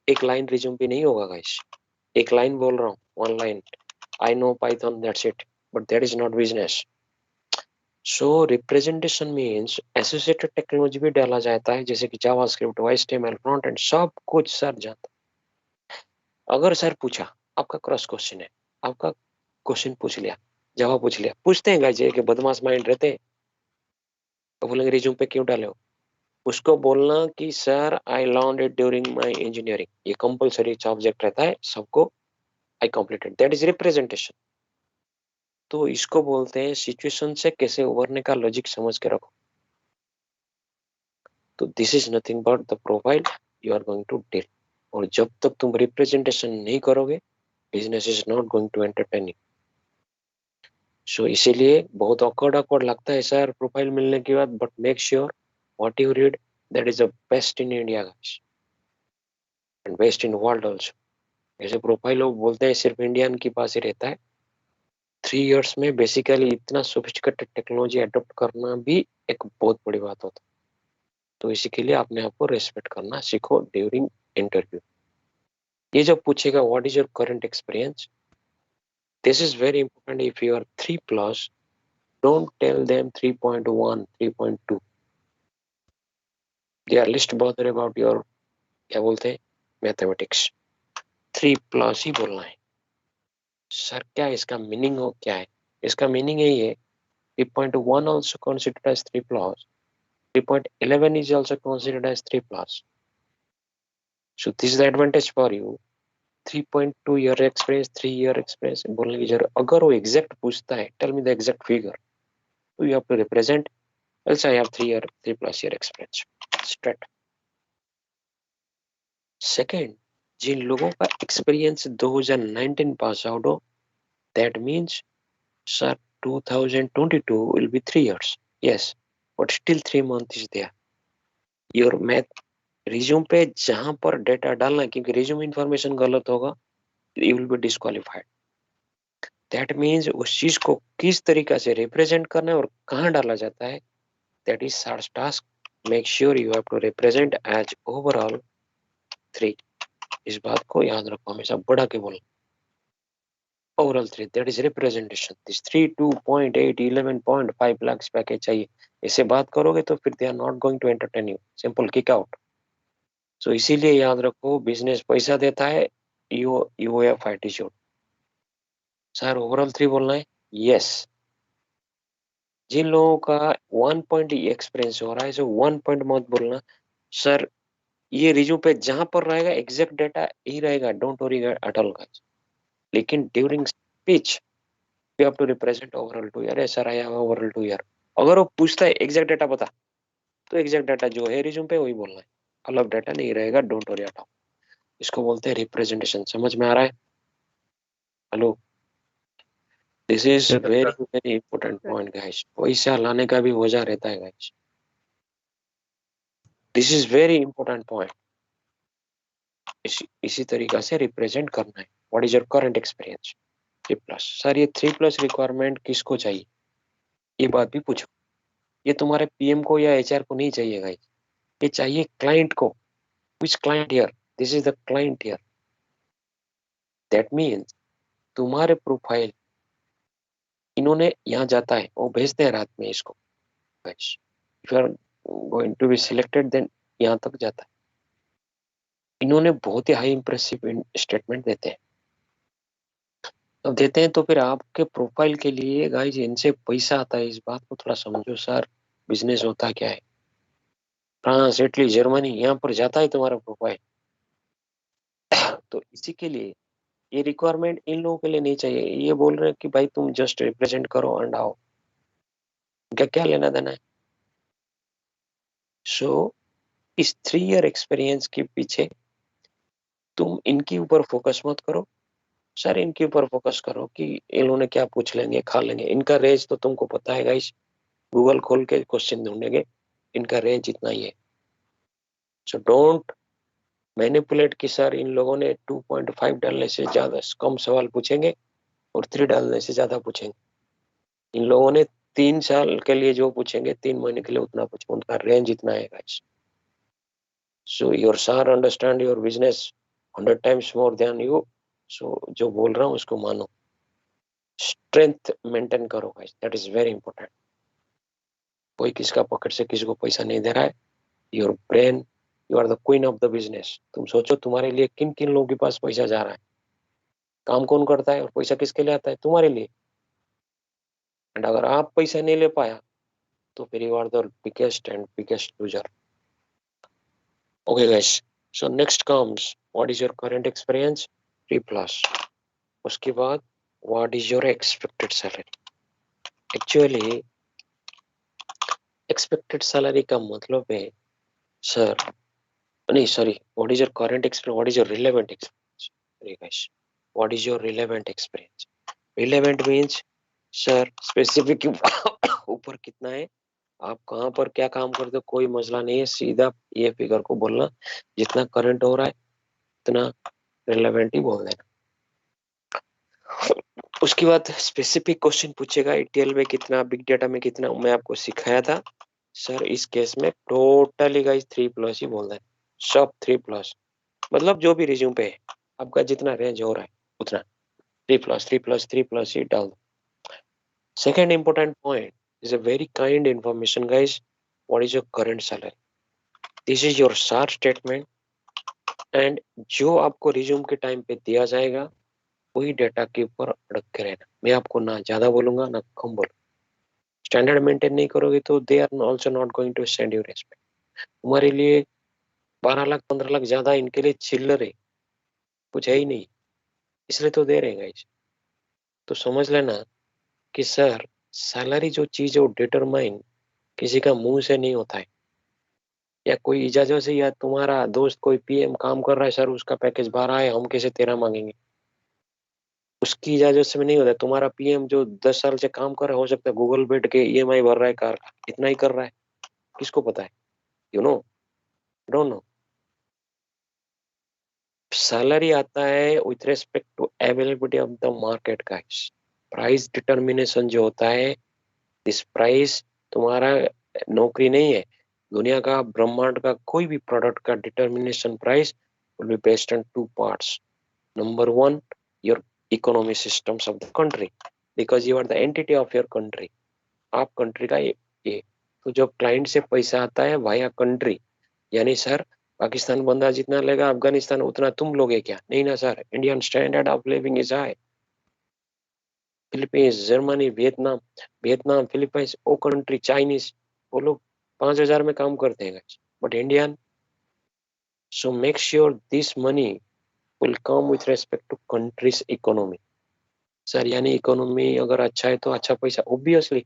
एक लाइन रिज्यूम पे नहीं होगा गाइस। एक लाइन बोल रहा हूँ, 1 line, I know Python, that's it, but that is not business. So representation means associated technology भी डाला जाता है, जैसे कि जावास्क्रिप्ट, एचटीएमएल, फ्रंट एंड, सब कुछ सर जानता। अगर सर पूछा, आपका क्रॉस क्वेश्चन है, आपका क्वेश्चन पूछ लिया, जवाब पूछ लिया, पूछते हैं गाइस के बदमाश माइंड रहते हैं, तो बोलेंगे रिज्यूम पे क्यों डाले हो? उसको बोलना कि sir I learn it during my engineering, ये कंपलसरी सब्जेक्ट रहता है सबको, I completed, that is representation. तो इसको बोलते हैं सिचुएशन से कैसे उभरने का लॉजिक समझ के रखो। तो this is nothing but the profile you are going to deal. और जब तक तुम रिप्रेजेंटेशन नहीं करोगे, business is not going to entertain you. So इसीलिए बहुत ऑकवर्ड ऑकवर्ड लगता है सर प्रोफाइल मिलने के बाद, but make sure what you read, that is the best in India guys, and best in world also. जैसे प्रोफाइल लोग बोलते हैं सिर्फ इंडियन के पास ही रहता है, 3 इयर्स में बेसिकली इतना सोफिस्टिकेटेड टेक्नोलॉजी अडॉप्ट करना भी एक बहुत बड़ी बात होता है। तो इसी के लिए अपने आप को रेस्पेक्ट करना सीखो ड्यूरिंग इंटरव्यू। ये जब पूछेगा what is your current experience, this is very important. If you are 3+, don't tell them 3.1, 3.2. They are least bother about your, क्या बोलते हैं, मैथमेटिक्स। 3+ ही बोलना है। सर क्या इसका मीनिंग हो, क्या है इसका मीनिंग? है ये 3.1 also considered as 3+, 3.11 is also considered as 3+. So this is the advantage for you. 3.2 year experience, 3 year experience बोलने की जरूरत, अगर वो एग्जैक्ट पूछता है tell me the exact figure, तो you have to represent else I have 3+year experience straight. Second, जिन लोगों का एक्सपीरियंस 2019 पास आउट हो, that means sir 2022 will be 3 years. Yes, but still 3 months is there. Your math resume पे जहां पर data डालना, क्योंकि रिज्यूम इंफॉर्मेशन गलत होगा, you will B disqualified. That means उस चीज को किस तरीका से रिप्रेजेंट करना है और कहाँ डाला जाता है, that is search task. Make sure you have to represent as overall 3। इस बात को याद रखो, हमेशा बढ़ा के बोलना। Overall 3, that is representation. This 3, 2.8, 11.5 lakhs package चाहिए, ऐसे बात करोगे तो फिर they are not going to entertain you, simple kick out. So इसीलिए याद रखो, बिजनेस पैसा देता है, you have attitude. Sir overall 3 बोलना है, यस। जिन लोगों का 1 पॉइंट एक्सपीरियंस हो रहा है, सो 1 पॉइंट मत बोलना। सर ये रिज्यूम पे जहां पर रहेगा एग्जैक्ट डेटा ही रहेगा, don't worry at all guys. लेकिन during speech you have to represent overall 2 year, sir I have overall 2 year। अगर वो पूछता है एग्जैक्ट डेटा बता, तो एग्जैक्ट डेटा जो है रिज्यूम पे वही बोलना है, अलग डेटा नहीं रहेगा, डोंट वरी अबाउट। इसको बोलते हैं रिप्रेजेंटेशन। समझ में आ रहा है? Hello, this is very very important point guys. पैसा लाने का भी वजह रहता है guys, this is very important point. इसी तरीका से रिप्रेजेंट करना है। What is your current experience? 3+। Sir ये 3+ रिक्वायरमेंट किसको चाहिए, ये बात भी पूछो। ये तुम्हारे पीएम को या एचआर को नहीं चाहिए गाइस, ये चाहिए क्लाइंट को। Which client here? This is the client here. That means तुम्हारे प्रोफाइल इन्होंने यहाँ जाता है, वो भेजते हैं रात में इसको। Guys, if you are going to be selected, then यहाँ तक जाता है। इन्होंने बहुत ही हाई इंप्रेसिव स्टेटमेंट देते हैं। अब देते हैं तो फिर आपके प्रोफाइल के लिए गाइस इनसे पैसा आता है, इस बात को थोड़ा समझो सर। बिजनेस होता क्या है, फ्रांस, इटली, जर्मनी, यहाँ पर जाता है तुम्हारा प्रोफाइल। तो इसी के लिए ये रिक्वायरमेंट इन लोगों के लिए नहीं चाहिए। ये बोल रहे हैं कि भाई तुम जस्ट रिप्रेजेंट करो एंड आओ, क्या क्या लेना देना है। सो इस 3 ईयर एक्सपीरियंस के पीछे तुम इनके ऊपर फोकस मत करो सर, इनके ऊपर फोकस करो कि इन्होंने क्या पूछ लेंगे, खा लेंगे। इनका रेंज तो तुमको पता है गाइस, गूगल खोल के क्वेश्चन ढूंढेंगे, इनका रेंज इतना ही है। सो डोंट मैनिपुलेट कि सर इन लोगों ने 2.5 डालने से ज्यादा कम सवाल पूछेंगे और 3 डालने से ज्यादा पूछेंगे। इन लोगों ने 3 साल के लिए जो पूछेंगे, 3 महीने के लिए उतना पूछेंगे, उनका रेंज इतना है guys. So your sir understand your business 100 times more than you. So जो बोल रहा हूँ उसको मानो, स्ट्रेंथ मेंटेन करो guys, that is very important. कोई किसका पॉकेट से किसी को पैसा नहीं दे रहा है। Your brain, you are the queen of the business. तुम सोचो तुम्हारे लिए किन किन लोगों के पास पैसा जा रहा है, काम कौन करता है और पैसा किसके लिए आता है, तुम्हारे लिए। एंड अगर आप पैसा नहीं ले पाया तो फिर you are the biggest and biggest loser. Okay guys, so next comes what is your current experience 3+। उसके बाद what is your expected salary. Actually expected salary का मतलब है सर, नहीं sorry, what is your current experience, what is your relevant experience. अरे guys, what is your relevant experience. Relevant means sir specific ऊपर कितना है, आप कहाँ पर क्या काम करते हो, कोई मसला नहीं है, सीधा ये फिगर को बोलना, जितना करंट हो रहा है उतना रिलेवेंट ही बोल देना। उसके बाद स्पेसिफिक क्वेश्चन पूछेगा, ईटीएल में कितना, बिग डेटा में कितना, मैं आपको सिखाया था सर। इस केस में टोटली गाइस 3+ ही बोल देना, सब 3+, मतलब जो भी रिज्यूम पे है आपका जितना रेंज हो रहा है उतना 3+, 3+, 3+ ही डाल दो। Second important point is a very kind information guys, what is your current salary, this is your short statement. And जो आपको रिज्यूम के टाइम पे दिया जाएगा वही डेटा के ऊपर अड़क के रहना। मैं आपको ना ज्यादा बोलूंगा ना कम बोलूंगा। स्टैंडर्ड मेंटेन नहीं करोगे तो they are also not going to send you respect. तुम्हारे लिए 12 लाख 15 लाख ज्यादा इनके लिए चिल्लर है, कुछ है ही नहीं, इसलिए तो दे रहे हैं गाइस। तो समझ लेना कि सर सैलरी जो चीज है वो डिटरमाइन किसी का मुंह से नहीं होता है, या कोई इजाजत से, या तुम्हारा दोस्त कोई पीएम काम कर रहा है सर उसका पैकेज 12 है हम कैसे 13 मांगेंगे, उसकी इजाजत से नहीं होता है। तुम्हारा पीएम जो 10 साल से काम कर रहा है, हो सकता है गूगल बैठ के ईएमआई भर रहा है कार का, इतना ही कर रहा है, किसको पता है, you know, don't know. Salary आता है with respect to availability of the market का। प्राइस डिटर्मिनेशन जो होता है, दिस प्राइस तुम्हारा नौकरी नहीं है, दुनिया का ब्रह्मांड का कोई भी प्रोडक्ट का determination price will be based on 2 parts. Number 1, your economy systems of the country, because you are the entity of your country, आप कंट्री का ये। तो जब क्लाइंट से पैसा आता है वाया कंट्री, यानी सर पाकिस्तान बंदा जितना लेगा अफगानिस्तान उतना तुम लोगे क्या, नहीं ना sir, Indian standard of living is high. Philippines, Germany, Vietnam, Vietnam Philippines वो कंट्री, चाइनीज, वो लोग 5,000 में काम करते हैं, but Indian. So make sure this money will come with respect to country's economy. Sir यानी इकोनॉमी अगर अच्छा है तो अच्छा पैसा, ऑब्वियसली।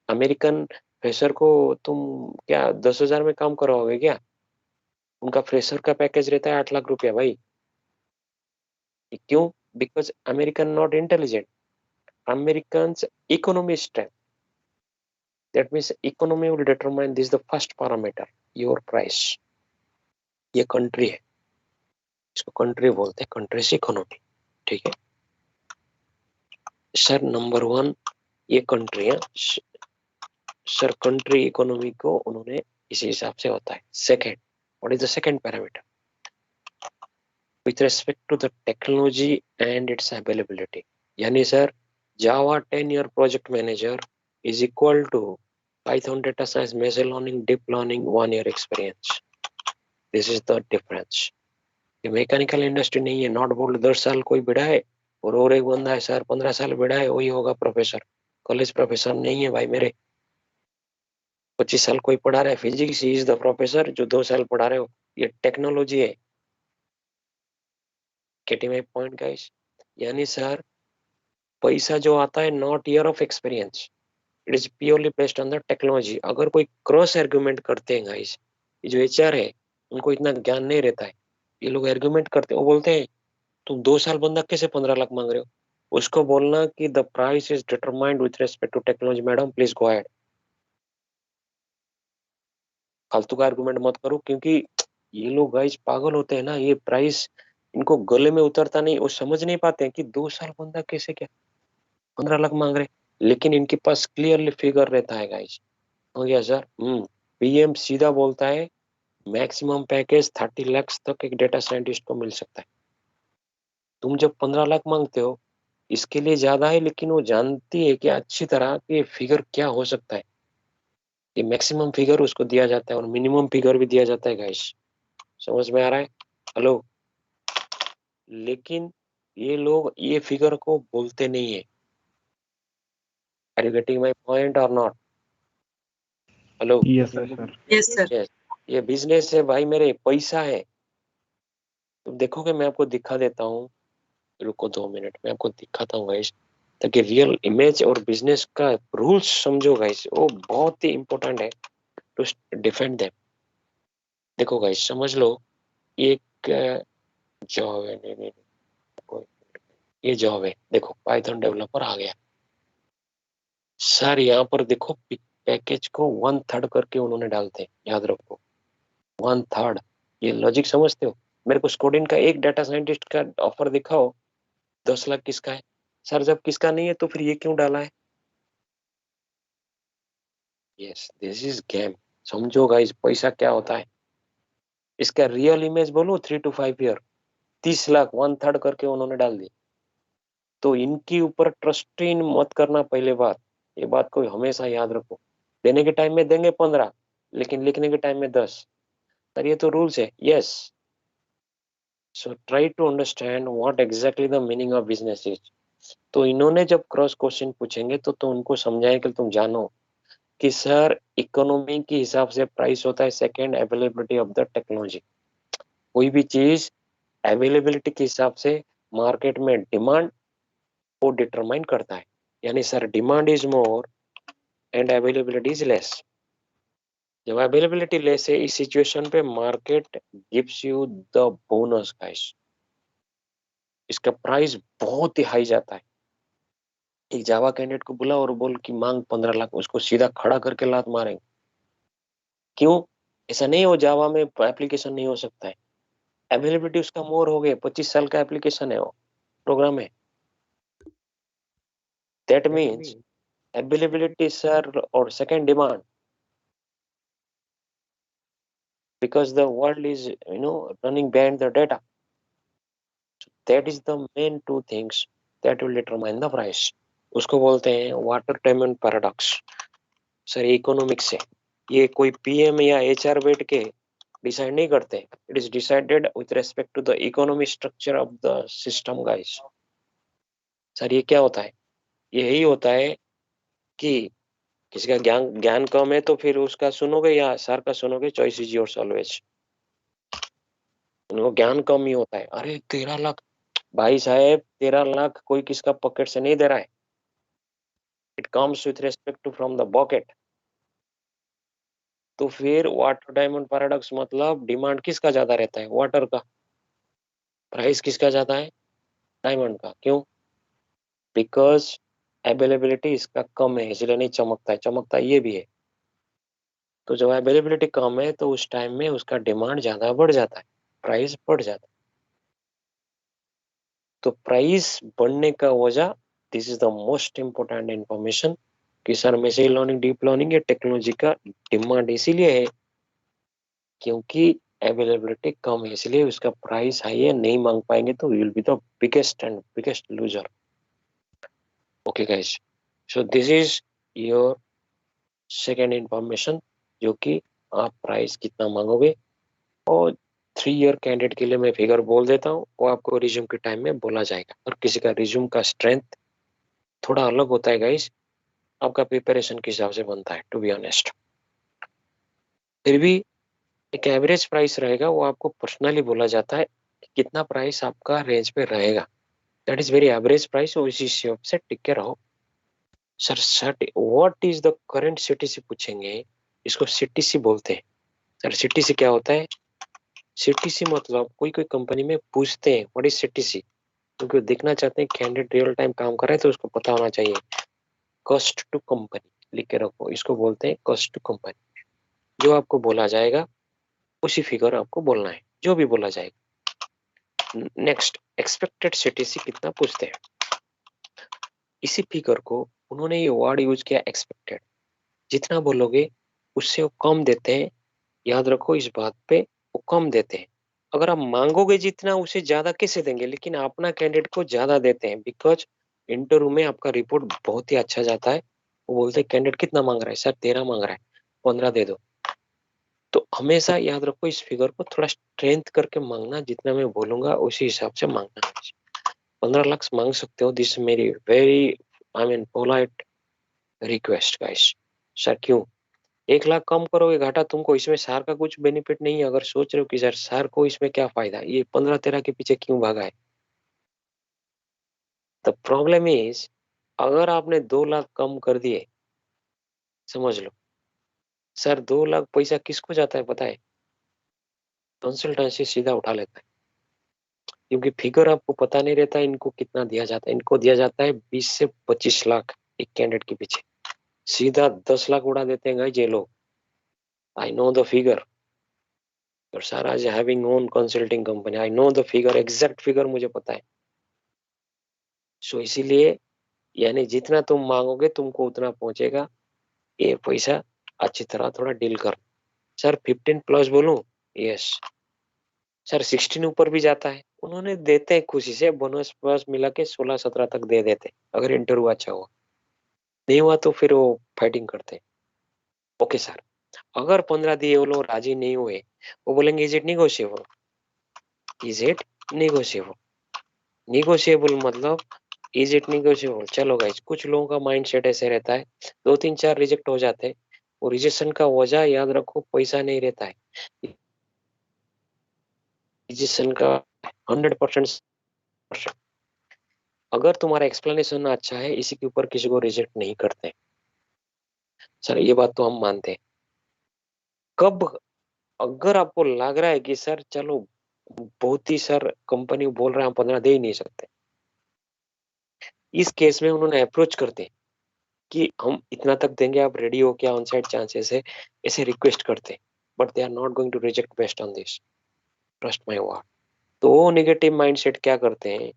अमेरिकन फ्रेशर को तुम क्या 10,000 में काम करवाओगे क्या, उनका फ्रेशर का पैकेज रहता है 8 लाख रुपया भाई। क्यों? Because American not intelligent, American economy strength, that means economy will determine this the first parameter, your price. ये कंट्री है, इसको कंट्री बोलते हैं, कंट्री से इकोनॉमी, ठीक है सर। नंबर 1 ये कंट्री है सर, कंट्री इकोनॉमी को उन्होंने इसी हिसाब से होता है। Second, what is the second parameter, with respect to the technology and its availability, यानी sir Java 10 year project manager is equal to Python data science machine learning deep learning 1 year experience. This is the difference. ये mechanical industry नहीं है, not bold 10 साल कोई बिड़ा है और एक बंदा है सर 15 साल बिड़ा है वही होगा प्रोफेसर, कॉलेज प्रोफेसर नहीं है भाई मेरे। 25 साल कोई पढ़ा रहा है physics, he is the professor. जो 2 साल पढ़ा रहे हो ये टेक्नोलॉजी है। Getting my point guys? यानी सर पैसा जो आता है not year of experience, it is purely based on the technology. अगर कोई क्रॉस आर्ग्यूमेंट करते हैं गाइस, ये जो एचआर है उनको इतना ज्ञान नहीं रहता है, ये लोग आर्ग्यूमेंट करते हैं, वो बोलते हैं तुम 2 साल बंदा कैसे 15 लाख मांग रहे हो? उसको बोलना कि the price is determined with respect to technology. Madam please go ahead. फालतू का आर्गुमेंट मत करो, क्योंकि ये लोग गाइस पागल होते हैं ना, ये प्राइस इनको गले में उतरता नहीं, वो समझ नहीं पाते हैं कि 2 साल बंदा कैसे क्या 15 लाख मांग रहे, लेकिन इनके पास क्लियरली फिगर रहता है गाइस। हो गया सर। पीएम सीधा बोलता है मैक्सिमम पैकेज 30 लाख तक एक डेटा साइंटिस्ट को मिल सकता है। तुम जब 15 लाख मांगते हो इसके लिए ज्यादा है, लेकिन वो जानती है कि अच्छी तरह कि फिगर क्या हो सकता है, ये मैक्सिमम फिगर उसको दिया जाता है और मिनिमम फिगर भी दिया जाता है गाइस। समझ में आ रहा है? हेलो? लेकिन ये लोग ये फिगर को बोलते नहीं है। Are you getting my point और not? Hello? Yes sir. Yes sir. Yes. ये बिजनेस है भाई मेरे, पैसा है। तो देखोगे मैं आपको दिखा देता हूँ, रुको 2 मिनट मैं आपको दिखाता हूँ गाइस, ताकि रियल इमेज और बिजनेस का रूल्स समझो गाइस, वो बहुत ही इंपॉर्टेंट है टू डिफेंड देम। देखो गाइस समझ लो, एक जॉब है, नहीं, ये जॉब है, देखो पाइथन डेवलपर आ गया सर, यहाँ पर देखो पैकेज को 1/3 करके उन्होंने डालते हैं, याद रखो 1/3। ये लॉजिक समझते हो? मेरे को स्कोडिन का एक डाटा साइंटिस्ट का ऑफर दिखाओ, 10 लाख किसका है? सर जब किसका नहीं है तो फिर ये क्यों डाला है? Yes this is game. समझो गाइस पैसा क्या होता है। इसका रियल इमेज बोलो 3 to 5 ईयर, 30 लाख 1/3 करके उन्होंने डाल दी। तो इनके ऊपर ट्रस्ट इन मत करना, पहले बात, ये बात को हमेशा याद रखो। देने के टाइम में देंगे 15, लेकिन लिखने के टाइम में 10। सर ये तो रूल्स है। Yes, so try to understand what exactly the meaning of business is. तो इन्होंने जब क्रॉस क्वेश्चन पूछेंगे तो उनको समझाएं कि तुम जानो कि सर इकोनॉमी के हिसाब से प्राइस होता है second availability of the technology. कोई भी चीज अवेलेबिलिटी के हिसाब से मार्केट में डिमांड को डिटरमाइन करता है। यानी sir demand is more and availability is less. जब अवेलेबिलिटी लेस है इस सिचुएशन पे market gives you the bonus guys, इसका प्राइस बहुत ही हाई जाता है। एक जावा कैंडिडेट को बुला और बोल कि मांग 15 लाख, उसको सीधा खड़ा करके लात मारेंगे। क्यों? ऐसा नहीं हो जावा में एप्लीकेशन नहीं हो सकता है, अवेलेबिलिटी उसका मोर हो गया, 25 साल का एप्लीकेशन है, वो प्रोग्राम है। That means availability sir or second demand, because the world is running behind the data. So that is the main two things that will determine the price. उसको बोलते हैं वाटर टाइमन पैराडॉक्स। सर इकोनॉमिक्स है, ये कोई PM या HR बैठ के decide नहीं करते, it is decided with respect to the economic structure of the system guys. Sir ये क्या होता है? यही होता है कि किसी का ज्ञान ज्ञान कम है तो फिर उसका सुनोगे या सर का सुनोगे, चॉइस इज योर्स ऑलवेज। उनको ज्ञान कम ही होता है। अरे 13 लाख भाई साहब, 13 लाख कोई किसका पॉकेट से नहीं दे रहा है, it comes with respect to from the pocket. तो फिर वाटर डायमंड पैराडॉक्स मतलब डिमांड किसका ज्यादा रहता है? वाटर का। प्राइस किसका ज्यादा है? डायमंड का। क्यों? बिकॉज अवेलेबिलिटी इसका कम है, इसलिए नहीं चमकता है, चमकता ये भी है। तो जब अवेलेबिलिटी कम है तो उस टाइम में उसका डिमांड ज्यादा बढ़ जाता है, प्राइस बढ़ जाता है। तो प्राइस बढ़ने का वजह, this is the most important information, कि sir machine learning deep learning या टेक्नोलॉजी का डिमांड इसीलिए है क्योंकि अवेलेबिलिटी कम है, इसलिए उसका प्राइस हाई है, नहीं मांग पाएंगे तो will be the biggest loser. Okay guys, so this is your second information, जो कि आप प्राइस कितना मांगोगे। और 3 ईयर कैंडिडेट के लिए मैं फिगर बोल देता हूँ, वो आपको रिज्यूम के टाइम में बोला जाएगा। और किसी का रिज्यूम का स्ट्रेंथ थोड़ा अलग होता है गाइस, आपका प्रिपरेशन के हिसाब से बनता है, टू बी ऑनेस्ट। फिर भी एक एवरेज प्राइस रहेगा, वो आपको पर्सनली बोला जाता है कि कितना प्राइस आपका रेंज पे रहेगा, that is very average price, और इसी हिसाब से टिक के रहो। Sir what is the current CTC पूछेंगे, इसको सीटीसी बोलते हैं। सर सीटीसी क्या होता है? सीटीसी मतलब कोई कोई कंपनी में पूछते हैं व्हाट इज सीटीसी, क्योंकि वो देखना चाहते हैं कैंडिडेट रियल टाइम काम कर रहा है तो उसको पता होना चाहिए। कॉस्ट टू कंपनी लिख के रखो, इसको बोलते हैं कॉस्ट टू कंपनी। जो आपको बोला जाएगा उसी फिगर आपको बोलना है, जो भी बोला जाएगा। नेक्स्ट, एक्सपेक्टेड सीटीसी कितना पूछते हैं। इसी फिगर को उन्होंने ये वर्ड यूज किया एक्सपेक्टेड, जितना बोलोगे उससे वो कम देते हैं। याद रखो इस बात पे, वो कम देते हैं। अगर आप मांगोगे जितना उसे ज्यादा कैसे देंगे, लेकिन अपना कैंडिडेट को ज्यादा देते हैं, बिकॉज इंटरव्यू में आपका रिपोर्ट बहुत ही अच्छा जाता है। वो बोलते हैं कैंडिडेट कितना मांग रहा है, सर 13 मांग रहा है, 15 दे दो। तो हमेशा याद रखो इस फिगर को थोड़ा स्ट्रेंथ करके मांगना, जितना मैं बोलूंगा उसी हिसाब से मांगना। 15 लाख मांग सकते हो, दिस मेरी very I mean polite request guys. Sir क्यों? 1 लाख कम करोगे घाटा तुमको, इसमें सार का कुछ बेनिफिट नहीं है। अगर सोच रहे हो कि सर सार को इसमें क्या फायदा, ये 15-13 के पीछे क्यों भागा है, द प्रॉब्लम इज, अगर आपने 2 लाख कम कर दिए, समझ लो सर 2 लाख पैसा किसको जाता है पता है? कंसल्टेंसी सीधा उठा लेता है, क्योंकि फिगर आपको पता नहीं रहता इनको कितना दिया जाता है। इनको दिया जाता है 20 से 25 लाख एक कैंडिडेट के पीछे, सीधा 10 लाख उड़ा देते हैं गाइस ये लोग। आई नो द फिगर, और सर आज having own consulting company, I know the figure, exact figure मुझे पता है। सो इसीलिए यानी जितना तुम मांगोगे तुमको उतना पहुंचेगा, ये पैसा अच्छी तरह थोड़ा डील कर। सर 15 प्लस बोलूं? यस। सर 16 ऊपर भी जाता है, उन्होंने देते हैं खुशी से, बोनस प्लस मिला के 16-17 तक दे देते अगर इंटरव्यू अच्छा हुआ। नहीं हुआ तो फिर वो फाइटिंग करते हैं। ओके सर, अगर 15 दिए वो लोग राजी नहीं हुए, वो बोलेंगे is it negotiable, is it negotiable. Negotiable मतलब इज इट निगोशिएबल। चलो गाइस, कुछ लोगों का माइंड सेट ऐसे रहता है, 2-3-4 रिजेक्ट हो जाते हैं। वो रिजेक्शन का वजह याद रखो पैसा नहीं रहता है, रिजेक्शन का 100%। अगर तुम्हारा एक्सप्लेनेशन अच्छा है, इसी के ऊपर किसी को रिजेक्ट नहीं करते। सर ये बात तो हम मानते हैं। कब? अगर आपको लग रहा है कि सर चलो बहुत ही सर कंपनी बोल रहे हैं हम 15 दे ही नहीं सकते, इस केस में उन्होंने अप्रोच करते हैं कि हम इतना तक देंगे, आप रेडी हो क्या, ऑन साइड चांसेस है, ऐसे रिक्वेस्ट करते हैं। But they are not going to reject based on this, trust my word. तो वो नेगेटिव माइंडसेट क्या करते हैं,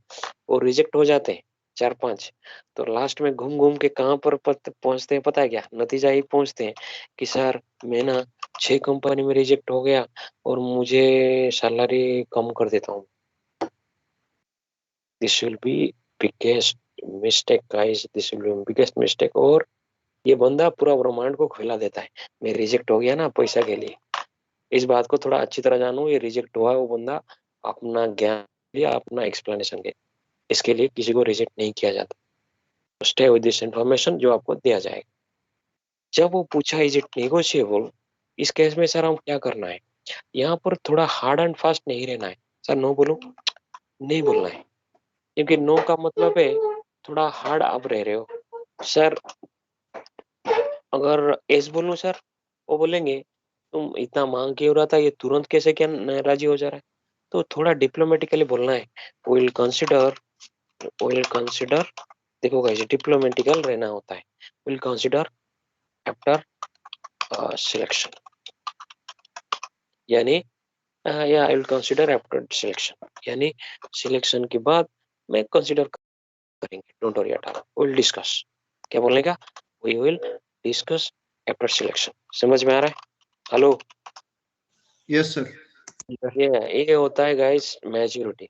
वो रिजेक्ट हो जाते हैं 4-5, तो लास्ट में घूम घूम के कहाँ पर पहुंचते हैं पता है क्या? नतीजा ही पहुंचते हैं कि सर मैं ना 6 कंपनी में रिजेक्ट हो गया और मुझे सैलरी कम कर देता हूँ। This will be biggest mistake guys, this will be biggest mistake. और ये बंदा पूरा ब्रह्मांड को खिला देता है, मैं रिजेक्ट हो गया ना पैसा के लिए। इस बात को थोड़ा अच्छी तरह जानो, ये रिजेक्ट हुआ है वो बंदा अपना ज्ञान या अपना एक्सप्लेनेशन के, इसके लिए किसी को रिजेक्ट नहीं किया जाता। स्टे विद दिस इंफॉर्मेशन जो आपको दिया जाएगा। जब वो पूछा इज इट नेगोशिएबल, इस केस में सर हम क्या करना है, यहाँ पर थोड़ा हार्ड एंड फास्ट नहीं रहना है। सर नो बोलो, नहीं बोलना है, क्योंकि नो का मतलब है थोड़ा हार्ड आप रह रहे हो। सर अगर एस बोलूं सर, वो बोलेंगे तुम इतना मांग क्यों रहा था, ये तुरंत कैसे क्या राजी हो जा रहा है। तो थोड़ा डिप्लोमेटिकली बोलना है, विल कंसिडर, विल कंसिडर। देखो गाइस डिप्लोमेटिकल रहना होता है। विल कंसिडर आफ्टर सिलेक्शन, यानी या I will consider after selection, यानी सिलेक्शन के बाद मैं कंसिडर करेंगे, don't worry at all, will discuss. क्या बोलने का? We will discuss after selection. समझ में आ रहा है? हेलो? Yes sir. ये होता है गाइस मैच्योरिटी,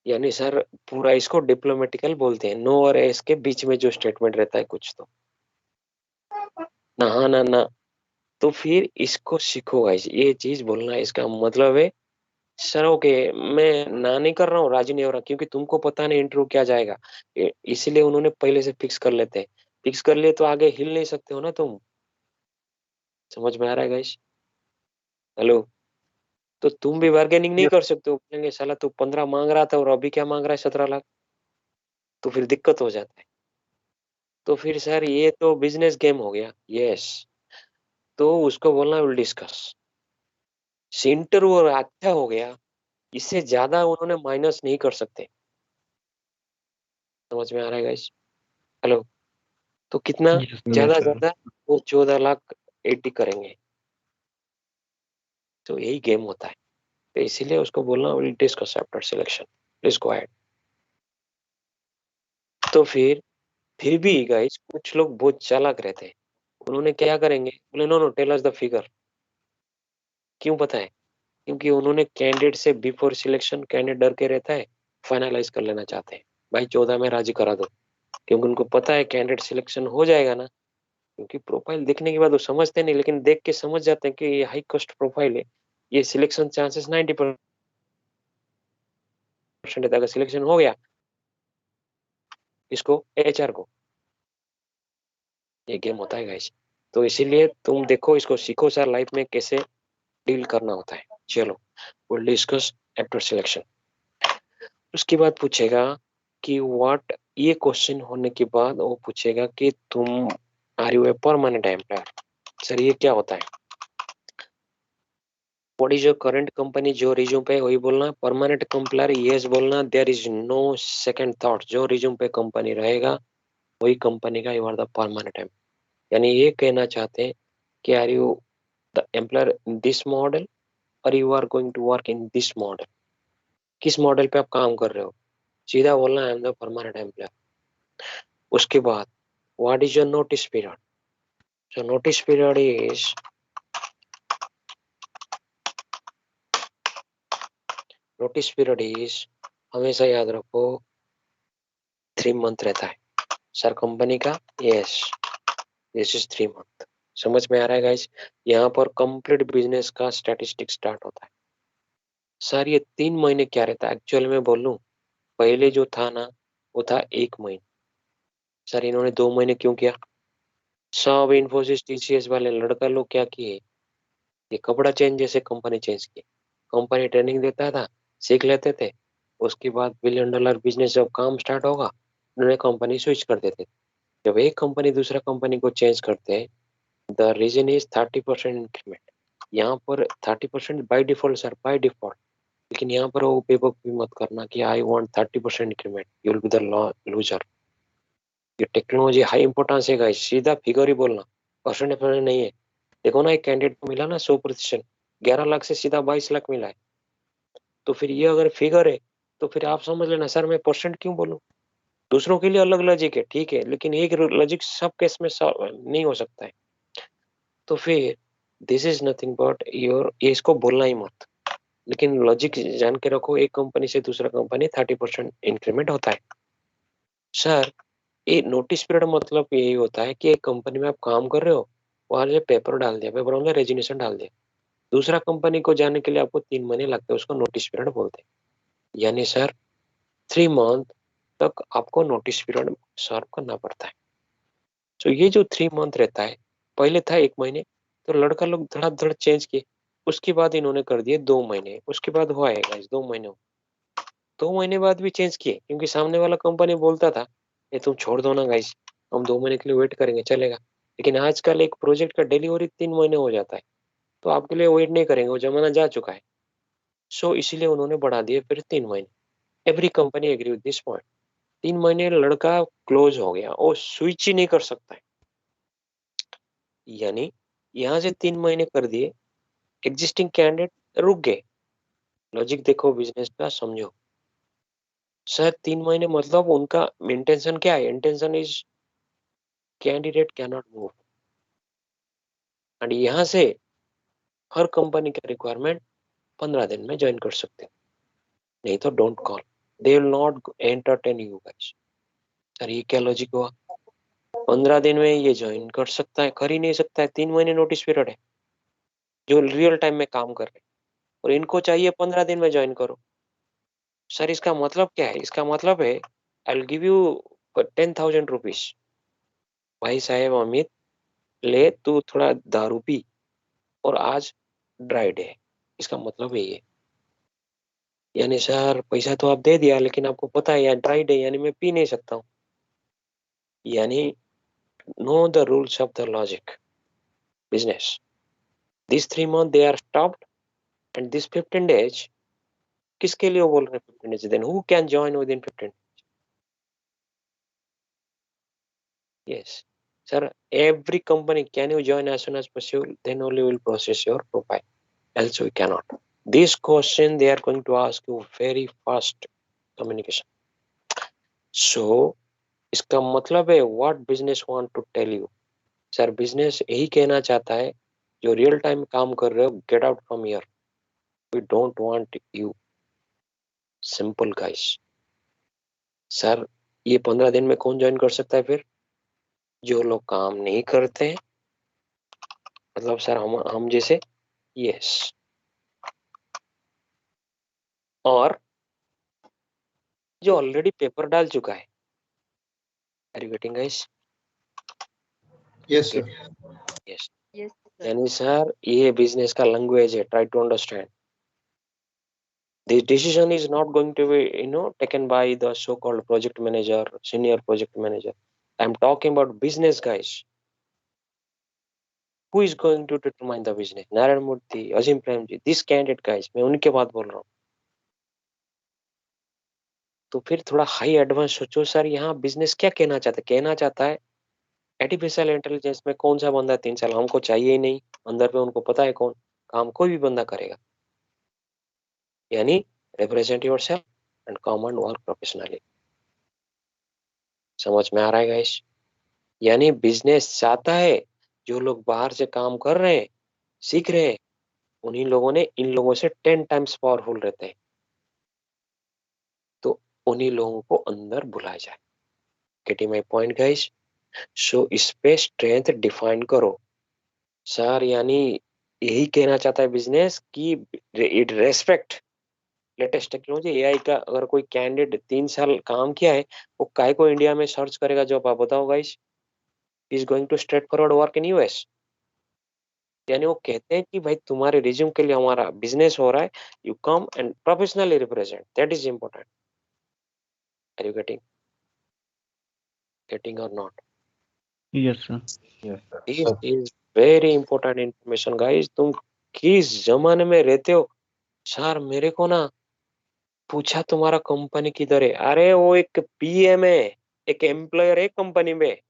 यानी सर पूरा इसको डिप्लोमेटिकल बोलते हैं। नो और एस के बीच में जो स्टेटमेंट रहता है कुछ तो, ना हाँ ना ना। तो फिर इसको सीखो गाइस, ये चीज बोलना, इसका मतलब है सर ओके मैं ना नहीं कर रहा हूँ, राजी नहीं हो रहा, क्योंकि तुमको पता नहीं इंटरव्यू क्या जाएगा, इसीलिए उन्होंने पहले से फिक्स कर लेते हैं। फिक्स कर लिए तो आगे हिल नहीं सकते हो ना तुम। समझ में आ रहा है गाइस? हेलो, तो तुम भी बार्गेनिंग नहीं यस कर सकते हो, बोलेंगे साला तू 15 मांग रहा था और अभी क्या मांग रहा है 17 लाख, तो फिर दिक्कत हो जाता है। तो फिर सर ये तो बिजनेस गेम हो गया। यस, तो उसको बोलना विल डिस्कस। सेंटर वो अच्छा हो गया, इससे ज्यादा उन्होंने माइनस नहीं कर सकते। समझ में आ रहा है गाइस? हेलो, तो कितना यस ज्यादा सर। ज्यादा वो 14 लाख 80 करेंगे। तो यही गेम होता है। तो इसीलिए उसको बोलना will discuss after selection, please go ahead. तो फिर भी गाइस कुछ लोग बहुत चालाक रहते हैं। उन्होंने क्या करेंगे, बोले no no tell us the figure. क्यों पता है? क्योंकि उन्होंने कैंडिडेट से बिफोर सिलेक्शन, कैंडिडेट डर के रहता है, फाइनलाइज कर लेना चाहते हैं। भाई 14 में राजी करा दो, क्योंकि उनको पता है कैंडिडेट सिलेक्शन हो जाएगा ना। क्योंकि प्रोफाइल देखने के बाद वो समझते नहीं, लेकिन देख के समझ जाते हैं कि ये हाई कॉस्ट प्रोफाइल है, ये सिलेक्शन चांसेस 90% है। अगर सिलेक्शन हो गया इसको एचआर को, ये गेम होता है गाइस। तो इसीलिए तुम देखो, इसको सीखो सर लाइफ में कैसे डील करना होता है। चलो, विल डिस्कस आफ्टर सिलेक्शन। उसके बाद पूछेगा कि व्हाट, ये क्वेश्चन होने के बाद वो पूछेगा कि तुम are you a permanent employer. Sir ये क्या होता है? What is your current company, जो रिज्यूम पे वही बोलना। परमानेंट एम्प्लॉयर यस बोलना, there is no second thought. जो रिज्यूम पे कंपनी रहेगा वही कंपनी का you are the permanent employer. यानी ये कहना चाहते हैं कि are you the employer in this model और you are going to work in this model. किस मॉडल पे आप काम कर रहे हो, सीधा बोलना I am the permanent employer. उसके बाद what is your notice period. So notice period is, notice period is, हमेशा याद रखो 3 मंथ रहता है। सर कंपनी का, यस दिस इज 3 मंथ। समझ में आ रहा है गाइस? यहाँ पर कंप्लीट बिजनेस का स्टैटिस्टिक स्टार्ट होता है। सर ये 3 महीने क्या रहता है एक्चुअल में बोलूं, पहले जो था ना वो था 1 महीने। सर इन्होंने 2 महीने क्यों किया? सब इन्फोसिस टीसीएस वाले लड़का लोग क्या किए, ये कपड़ा चेंज जैसे कंपनी चेंज की। कंपनी ट्रेनिंग देता था, सीख लेते थे, उसके बाद $1 बिलियन बिजनेस जब काम स्टार्ट होगा, उन्होंने कंपनी स्विच कर देते थे। जब एक कंपनी दूसरा कंपनी को चेंज करते हैं, द रीजन इज 30% इंक्रीमेंट। यहाँ पर 30% by default sir, by default. लेकिन यहाँ पर वो बेवकूफी मत करना कि I want 30% increment, you will be the loser. ये टेक्नोलॉजी हाई इंपॉर्टेंस है गाइस, सीधा फिगर ही बोलना, परसेंट नहीं है। देखो ना, एक कैंडिडेट को मिला ना 100%, 11 लाख से सीधा 22 लाख मिला है। तो फिर ये अगर फिगर है तो फिर आप समझ लेना सर मैं परसेंट क्यों बोलूं। दूसरों के लिए अलग लॉजिक है, ठीक है, लेकिन एक लॉजिक सब केस में नहीं हो सकता है। तो फिर this is nothing but your, ये इसको बोलना ही मत। लेकिन लॉजिक जान के रखो, एक कंपनी से दूसरा कंपनी 30% इंक्रीमेंट होता है। सर ये नोटिस पीरियड मतलब यही होता है कि एक कंपनी में आप काम कर रहे हो, वहां से पेपर डाल दिया, पेपर में रेजिग्नेशन डाल दिया, दूसरा कंपनी को जाने के लिए आपको 3 महीने लगते हैं, उसको नोटिस पीरियड बोलते हैं। यानी सर 3 मंथ तक आपको नोटिस पीरियड सर्व करना पड़ता है। तो ये जो 3 मंथ रहता है, पहले था 1 महीने, तो लड़का लोग धड़ाधड़ चेंज किए। उसके बाद इन्होंने कर दिए 2 महीने, उसके बाद हुआ है गाइस 2 महीने। 2 महीने बाद भी चेंज किए, क्योंकि सामने वाला कंपनी बोलता था ये तुम छोड़ दो ना गाइस, हम 2 महीने के लिए वेट करेंगे चलेगा। लेकिन आजकल एक प्रोजेक्ट का डिलीवरी 3 महीने हो जाता है, तो आपके लिए वेट नहीं करेंगे, वो जमाना जा चुका है। सो इसीलिए उन्होंने बढ़ा दिए फिर 3 महीने। Every company agree with this point. 3 महीने लड़का क्लोज हो गया, वो स्विच ही नहीं कर सकता है। यानी यहाँ से 3 महीने कर दिए, एग्जिस्टिंग कैंडिडेट रुक गए। लॉजिक देखो बिजनेस का, समझो। शायद 3 महीने मतलब उनका इंटेंशन क्या है, intention is candidate can not move. And यहाँ से हर कंपनी का रिक्वायरमेंट 15 दिन में ज्वाइन कर सकते हैं, नहीं तो don't call, they will not entertain you guys. Sir ये क्या लॉजिक हुआ? 15 दिन में ये ज्वाइन कर सकता है, कर ही नहीं सकता है, 3 महीने नोटिस पीरियड है, जो रियल टाइम में काम कर रहे हैं, और इनको चाहिए 15 दिन में ज्वाइन करो। सर इसका मतलब क्या है? इसका मतलब है I will give you 10,000 rupees. भाई साहेब अमित, ले तू थोड़ा दारू पी और आज ड्राई डे, इसका मतलब यही है। यानी सर पैसा तो आप दे दिया, लेकिन आपको पता है यार ड्राई डे यानी मैं पी नहीं सकता हूँ। यानी know the rules of the logic business. This 3 months they are stopped and this 15 days किसके लिए वो बोल रहे हैं 15 days? Then who can join within 15? Yes sir, every company can you join as soon as possible, then only will process your profile, else we cannot. This question they are going to ask you very fast communication. So इसका मतलब है what business want to tell you? Sir business यही कहना चाहता है, जो real time काम कर रहे हो get out from here, we don't want you. Simple guys. Sir ये 15 दिन में कौन ज्वाइन कर सकता है फिर? जो लोग काम नहीं करते हैं, मतलब सर हम जैसे। यस। और जो ऑलरेडी पेपर डाल चुका है। Are you getting guys? Yes, sir. Yes. Yes, sir. यानी सर ये बिजनेस का लैंग्वेज है, try to understand. This decision is not going to be, taken by the so-called project manager, senior project manager. I'm talking about business guys. Who is going to determine the business? Narayan Murthy, Azim Premji, these candidate guys. मैं उनके बात बोल रहा हूँ। तो फिर थोड़ा high advance सोचो सर, यहाँ बिजनेस क्या कहना चाहता है? कहना चाहता है आर्टिफिशियल इंटेलिजेंस में कौन सा बंदा 3 साल, हमको चाहिए ही नहीं। अंदर पे उनको पता है कौन काम कोई भी बंदा करेगा। यानी represent yourself and come and work professionally. समझ में आ रहा है गाइस? यानी बिजनेस चाहता है जो लोग बाहर से काम कर रहे हैं, सीख रहे हैं, उन्हीं लोगों ने इन लोगों से 10 times पावरफुल रहते हैं, तो उन्हीं लोगों को अंदर बुलाया जाए। Getting my point guys? So इस पे स्ट्रेंथ डिफाइन करो सर। यानी यही कहना चाहता है बिजनेस कि it respect latest technology AI का। अगर कोई कैंडिडेट 3 साल काम किया है, वो काय को इंडिया में सर्च करेगा? जॉब आप बताओ guys. Is going to straightforward work in US. यानी वो कहते हैं कि भाई तुम्हारे रिज्यूम के लिए हमारा बिजनेस हो रहा है, you come and professionally represent, that is important. Are you getting और not? Yes, sir. Yes, sir. This is very important information guys. तुम किस जमाने में रहते हो? सर मेरे को ना पूछा तुम्हारा कंपनी किधर है? अरे वो एक पीएम है, एक एम्प्लॉयर है कंपनी में,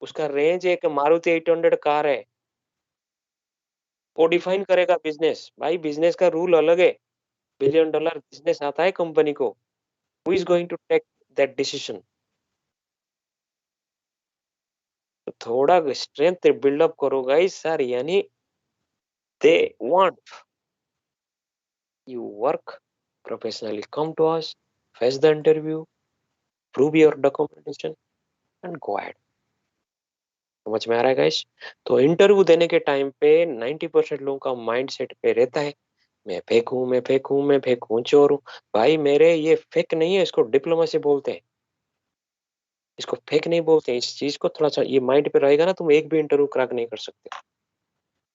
उसका रेंज एक मारुति 800 कार है, वो डिफाइन करेगा बिजनेस। भाई बिजनेस का रूल अलग है। $1 billion बिजनेस आता है कंपनी को, who is going to take that decision? तो थोड़ा स्ट्रेंथ बिल्डअप करो गाइस सर। यानी they want you work professionally, come to us, face the interview, prove your documentation and go ahead। समझ में आ रहा है गाइस? तो इंटरव्यू देने के टाइम पे 90% लोगों का माइंड सेट पे रहता है, मैं फेक हूँ, मैं फेक हूँ, मैं फेक हूँ, चोर हूँ। भाई मेरे ये फेक नहीं है, इसको डिप्लोमेसी बोलते हैं, इसको फेक नहीं बोलते हैं। इस चीज को थोड़ा सा ये माइंड पे रहेगा ना, तुम एक भी इंटरव्यू क्रैक नहीं कर सकते।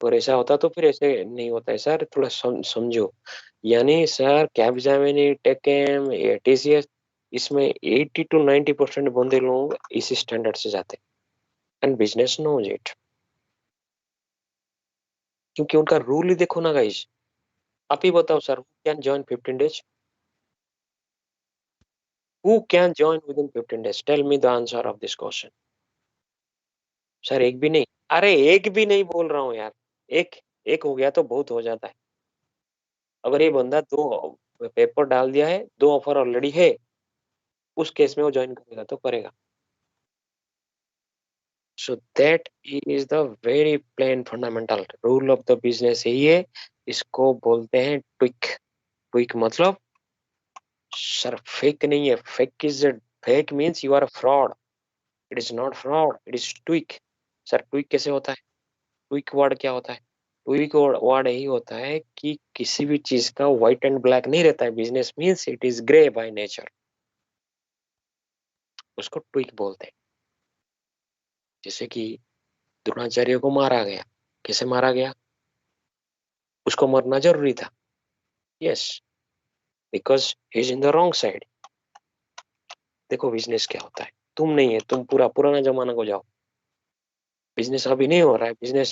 और ऐसा होता तो फिर ऐसे नहीं होता है सर, थोड़ा समझो। यानी सर कैपजेमिनी, टेकेम, टीसीएस, इसमें 80 to 90% बंदे लोग इस स्टैंडर्ड से जाते हैं एंड बिजनेस नोज इट। क्योंकि उनका रूल ही देखो ना गाइस। आप ही बताओ sir, can join 15 days? Who can join within 15 days? Tell me the answer of this question. Sir एक भी नहीं। अरे एक भी नहीं बोल रहा हूँ यार, एक एक हो गया तो बहुत हो जाता है। अगर ये बंदा 2 पेपर डाल दिया है, 2 ऑफर ऑलरेडी है, उस केस में वो ज्वाइन करेगा तो करेगा। So that is the very plain fundamental rule of the business. यही है, इसको बोलते हैं ट्विक। ट्विक मतलब सर फेक नहीं है। Fake means you are fraud. It is not fraud, it is tweak. Sir tweak कैसे होता है? ट्विक वर्ड क्या होता है? ट्विक वर्ड यही होता है कि किसी भी चीज का व्हाइट एंड ब्लैक नहीं रहता है। Business means it is grey by nature, उसको ट्विक बोलते हैं। जैसे कि द्रोणाचार्य को मारा गया, कैसे मारा गया? उसको मरना जरूरी था। Yes, because he is in the wrong side. देखो बिजनेस क्या होता है, तुम नहीं है, तुम पूरा पुराना जमाना को जाओ। बिजनेस अभी नहीं हो रहा है, बिजनेस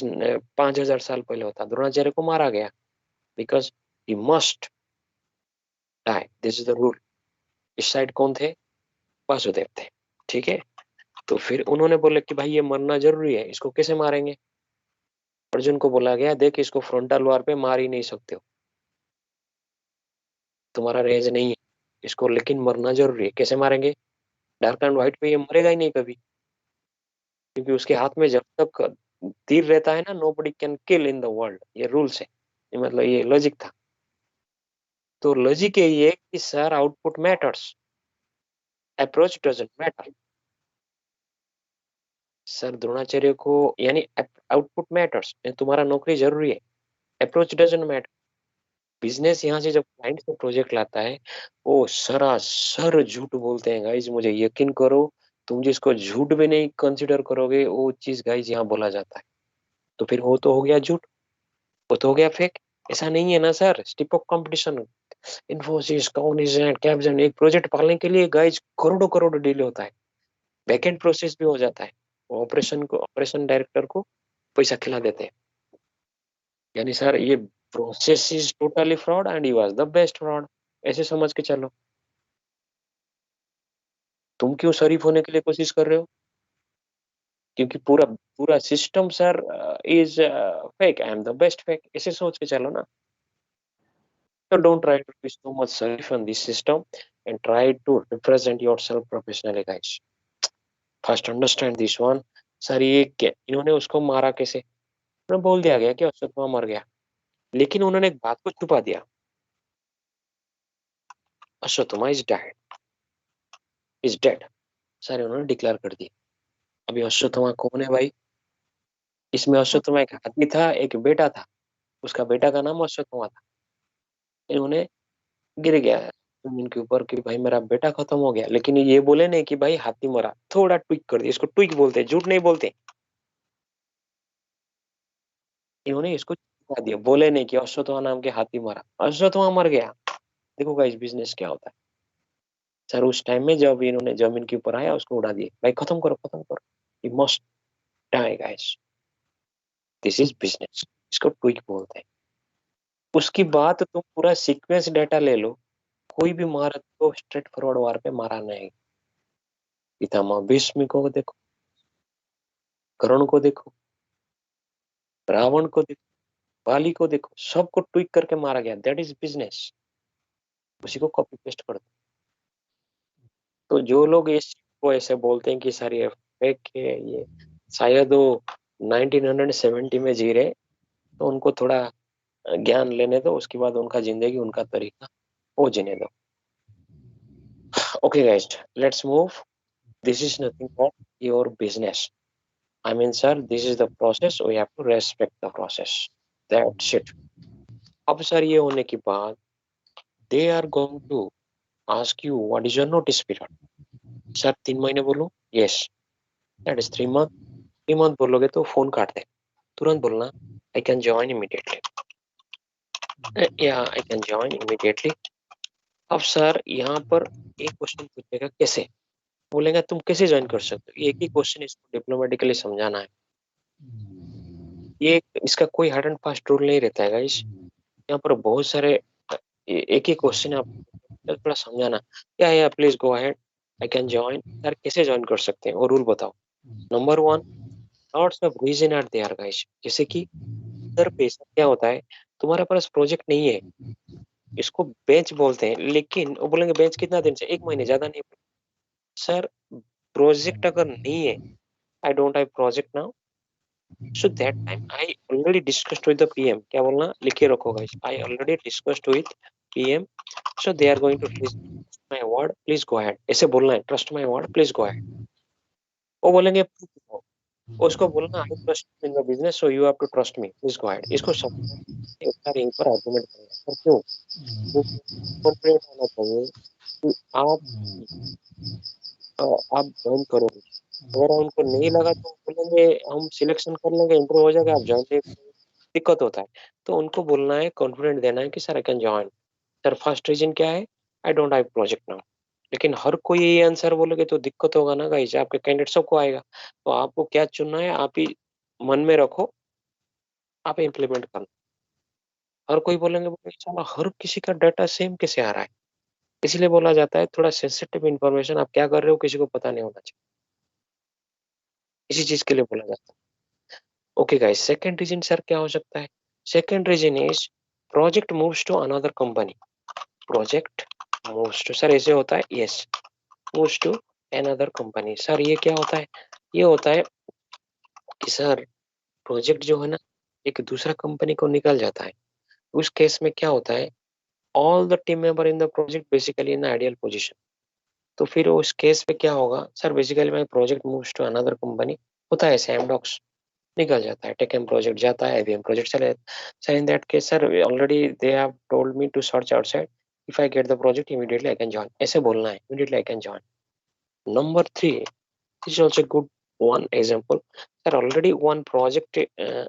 5,000 साल पहले होता। द्रोणाचार्य को मारा गया because he must die, this is the rule. इस साइड कौन थे? वासुदेव थे। ठीक है, तो फिर उन्होंने बोले कि भाई ये मरना जरूरी है, इसको कैसे मारेंगे? अर्जुन को बोला गया, देख इसको फ्रंटल वार पे मार ही नहीं सकते हो, तुम्हारा रेंज नहीं है इसको, लेकिन मरना जरूरी है। कैसे मारेंगे? डार्क एंड व्हाइट पे ये मरेगा ही नहीं कभी, क्योंकि उसके हाथ में जब तक तीर रहता है ना, nobody can kill in the world. ये रूल्स है, ये मतलब ये लॉजिक था। तो लॉजिक यही है कि sir output matters, approach doesn't matter. Sir Dronacharya को यानी आउटपुट मैटर्स, तुम्हारा नौकरी जरूरी है, अप्रोच डजंट मैटर। बिजनेस यहाँ से जब क्लाइंट से प्रोजेक्ट लाता है, वो सरासर झूठ बोलते हैं गाइज, मुझे यकीन करो। तुम जिसको झूठ भी नहीं कंसिडर करोगे, वो चीज गाइज यहाँ बोला जाता है। तो फिर वो तो हो गया झूठ, वो तो हो गया फेक। ऐसा नहीं है ना सर, स्टिप of competition, Infosys, Cognizant, Capgemini, एक प्रोजेक्ट पालने के लिए गाइज करोड़ों करोड़ डील होता है। बैकएंड प्रोसेस भी हो जाता है, ऑपरेशन डायरेक्टर को पैसा खिला देते हैं। यानी सर ये process is totally fraud and he was the best fraud, ऐसे समझ के चलो। तुम क्यों शरीफ होने के लिए कोशिश कर रहे हो? क्योंकि पूरा पूरा system sir is fake, I am the best fake, ऐसे सोच के चलो ना। So don't try to be so much safe on this system and try to represent yourself professionally, guys. First understand this one. Sir ये क्या, इन्होंने उसको मारा कैसे? उन्होंने बोल दिया गया कि अश्वत्थामा मर गया, लेकिन उन्होंने एक बात को छुपा दिया, अश्वत्थामा इज डेड। सर उन्होंने डिक्लेयर कर दिया। अभी अश्वत्थामा कौन है भाई? इसमें अश्वत्थामा एक हाथी था, एक बेटा था, उसका बेटा का नाम अश्वत्थामा था। इन्होंने गिर गया है जमीन के ऊपर कि भाई मेरा बेटा खत्म हो गया, लेकिन ये बोले नहीं कि भाई हाथी मरा, थोड़ा ट्विक कर दिया। इसको ट्विक बोलते हैं, झूठ नहीं बोलते। इन्होंने इसको छुपा दिया, बोले नहीं कि अश्वत्थामा नाम के हाथी मरा, अश्वत्थामा मर गया। देखो गाइस बिजनेस क्या होता है। सर उस टाइम में जब इन्होंने जमीन के ऊपर आया, उसको उड़ा दिया, भाई खत्म करो खत्म करो, you must die guys, this is business. इसको ट्विक बोलते हैं। उसकी बात तुम पूरा सीक्वेंस डाटा ले लो, कोई भी महारथ को स्ट्रेट फॉरवर्ड वार पे मारा नहीं। पितामह भीष्म को देखो, कर्ण को देखो, रावण को देखो, बाली को देखो, सबको ट्विक करके मारा गया। That is business. उसी को कॉपी पेस्ट कर दो। तो जो लोग इस को ऐसे बोलते हैं कि सर ये फेक है, ये शायद वो 1970 में जी रहे, तो उनको थोड़ा ज्ञान लेने दो, उसके बाद उनका जिंदगी, उनका तरीका वो जीने दो। Okay guys, let's move. This is nothing but your business. I mean, sir, this is the process. We have to respect the process. That's it. अब सर ये होने के बाद they are going to ask you what is your notice period. Sir 3 महीने बोलो, yes, that is 3 month. 3 month बोलोगे तो phone काट दे, तुरंत बोलना I can join immediately. Yeah, I can join immediately. अब सर यहाँ पर एक क्वेश्चन पूछेगा कैसे, बोलेगा तुम कैसे ज्वाइन कर सकते हो। एक ही क्वेश्चन इसको डिप्लोमेटिकली समझाना है। ये इसका कोई हार्ड एंड फास्ट रूल नहीं रहता है गाइस। यहाँ पर बहुत सारे एक ही क्वेश्चन है, आप थोड़ा समझाना। Yeah please go ahead, I can join. यार कैसे ज्वाइन कर सकते हैं वो रूल बताओ। Number 1, lots of reason are there guys. जैसे कि सर पैसा क्या होता है, तुम्हारे पास प्रोजेक्ट नहीं है, इसको बेंच बोलते हैं, लेकिन वो बोलेंगे बेंच कितना दिन से, 1 महीने, ज्यादा नहीं। सर प्रोजेक्ट अगर नहीं है, I don't have project now, so that time I already discussed with the PM। क्या बोलना, लिखे रखो guys, I already discussed with PM, so they are going to trust my word, please go ahead। ऐसे बोलना है, trust my word, please go ahead। वो बोलेंगे, उसको बोलना I trust in the business, so you have to trust me, please go ahead। इसको समझना, उसका रिंग पर आर्गुमेंट करना। और क्यों कॉन्फिडेंट होना चाहिए कि आप ज्वाइन करोगे। अगर उनको नहीं लगा तो बोलेंगे हम सिलेक्शन कर लेंगे, इंटरव्यू हो जाएगा, आप ज्वाइन नहीं। दिक्कत होता है, तो उनको बोलना है, कॉन्फिडेंट देना है कि sir I can join. Sir first reason क्या है, I don't have project now. लेकिन हर कोई ये आंसर बोलोगे तो दिक्कत होगा ना गाइस, आपके कैंडिडेट सबको आएगा। तो आपको क्या चुनना है, आप ही मन में रखो, आप इम्प्लीमेंट करना। हर कोई बोलेंगे साला हर किसी का डाटा सेम कैसे आ रहा है, इसलिए बोला जाता है थोड़ा सेंसिटिव इन्फॉर्मेशन आप क्या कर रहे हो किसी को पता नहीं होना चाहिए, इसी चीज के लिए बोला जाता है। Okay guys, second reason sir क्या हो सकता है, second reason is project moves to another company. Project moves to, sir ऐसे होता है, yes, moves to another company. Sir ये क्या होता है, ये होता है कि सर प्रोजेक्ट जो है ना एक दूसरा कंपनी को निकल जाता है। उस केस में क्या होता है, all the team member in the project basically in ideal position. तो फिर उस केस पे क्या होगा sir, basically my project moves to another company, होता है ऐसे, एमडॉक्स निकल जाता है, टेकएम प्रोजेक्ट जाता है, आईबीएम प्रोजेक्ट चले। Sir in that case sir already they have told me to search outside, if I get the project immediately I can join, ऐसे बोलना है, immediately I can join. Number 3, this is also good one example. Sir, already one project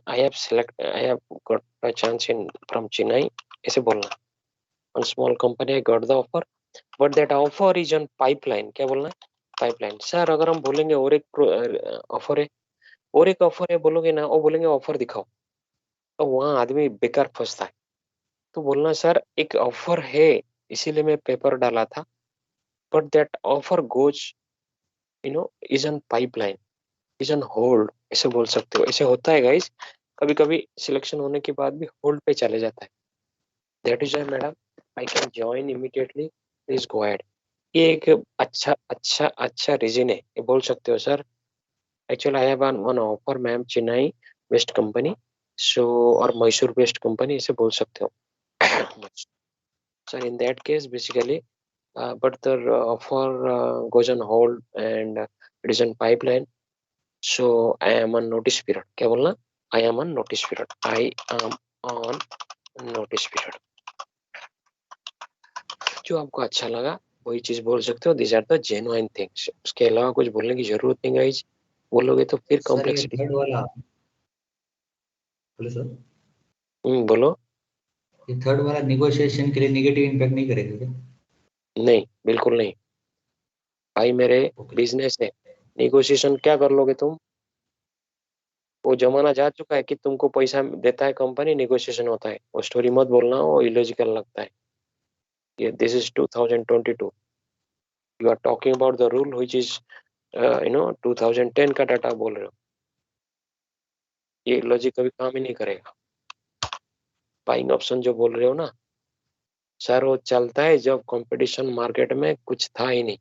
I have got a chance in from Chennai, ऐसे बोलना, one small company I got the offer, but that offer is on pipeline, क्या बोलना है, pipeline. Sir अगर हम बोलेंगे और एक ऑफर है, और एक ऑफर है बोलोगे ना, वो बोलेंगे ऑफर दिखाओ, तो वहां आदमी बेकार फंसता है। तो बोलना सर एक ऑफर है, इसीलिए मैं पेपर डाला था, but that offer goes is on pipeline, is on hold, ऐसे बोल सकते हो। ऐसे होता है गाइस, कभी कभी सिलेक्शन होने के बाद भी होल्ड पे चले जाता है। That is madam I can join immediately, please go ahead. ये एक अच्छा अच्छा अच्छा रीजन है, ये बोल सकते हो sir, actually I have one offer ma'am, Chennai based company, so और मैसूर बेस्ड कंपनी, ऐसे बोल सकते हो। Sir in that case basically but the offer goes on hold and it is on pipeline, so I am on notice period, क्या बोलना, I am on notice period, I am on notice period। जो आपको अच्छा लगा वही चीज बोल सकते हो, these are the genuine things, उसके अलावा कुछ बोलने की जरूरत नहीं गाइस, बोलोगे तो फिर सर ये कॉम्प्लेक्सिटी। थर्ड वाला, बोलो सर, बोलो। ये थर्ड वाला निगोशिएशन के लिए नेगेटिव इम्पैक्ट नहीं करेगा क्या? नहीं बिल्कुल नहीं भाई, मेरे ओके बिजनेस है, निगोशिएशन क्या कर लोगे तुम, वो जमाना जा चुका है कि तुमको पैसा देता है कंपनी, नेगोशिएशन होता है, वो स्टोरी मत बोलना, वो इलॉजिकल लगता है। ये this is 2022, you are talking about the rule which is 2010 का डाटा बोल रहे हो, ये लॉजिक कभी काम ही नहीं करेगा। बाइंग ऑप्शन जो बोल रहे हो ना सर, वो चलता है जब कंपटीशन मार्केट में कुछ था ही नहीं।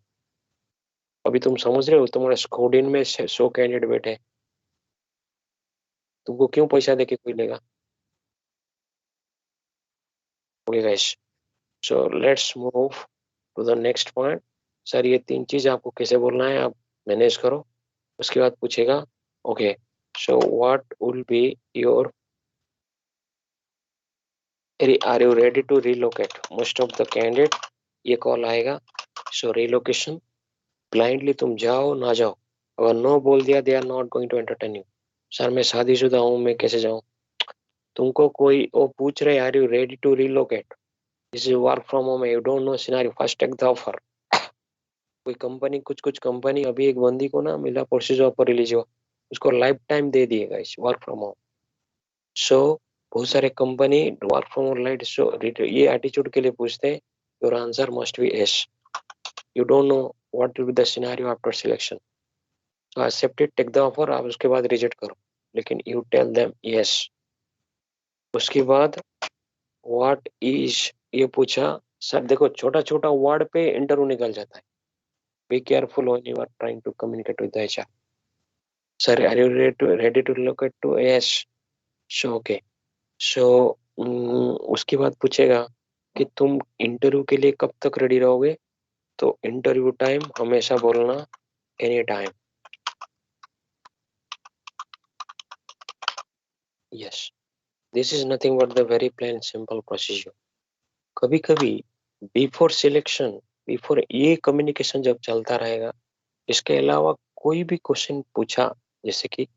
अभी तुम समझ रहे हो, तुम्हारे स्कोडिन में 100 कैंडिडेट बैठे, तुमको क्यों पैसा देके कोई लेगा। Okay guys, so let's move to the next point. Sir ये 3 चीज आपको कैसे बोलना है, आप मैनेज करो। उसके बाद पूछेगा okay, so what will be your, are you ready to relocate, most of the candidate ये कॉल आएगा। सो रिलोकेशन, ब्लाइंडली तुम जाओ ना जाओ, अगर नो बोल दिया they are not going to entertain you. Sir मैं शादीशुदा हूँ, मैं कैसे जाऊँ, तुमको कोई वो पूछ रहे are you ready to relocate, this is work from home, you don't know scenario, first take the offer. कोई कंपनी, कुछ कुछ कंपनी, अभी एक बंदी को ना मिला परसों ऑफर रिलीज हुआ, उसको लाइफ टाइम दे दिएगा इस वर्क फ्रॉम होम। सो बहुत सारे company work from home light, so ये एटीट्यूड के लिए पूछते हैं, your answer must be yes, you don't know what will be the scenario after selection, so accept it, take the offer, आप उसके बाद रिजेक्ट करो, लेकिन यू टेल देम यस। उसके बाद व्हाट इज, ये पूछा, सर देखो छोटा छोटा वर्ड पे इंटरव्यू निकल जाता है, be careful when you are trying to communicate with the HR. Sir are you ready to relocate to, yes, so okay, so उसके बाद पूछेगा कि तुम इंटरव्यू के लिए कब तक रेडी रहोगे, तो इंटरव्यू टाइम हमेशा बोलना any time, yes, this is nothing but the very plain simple procedure. कभी कभी बिफोर सिलेक्शन, बिफोर ये कम्युनिकेशन जब चलता रहेगा, इसके अलावा कोई भी क्वेश्चन पूछा, जैसे कि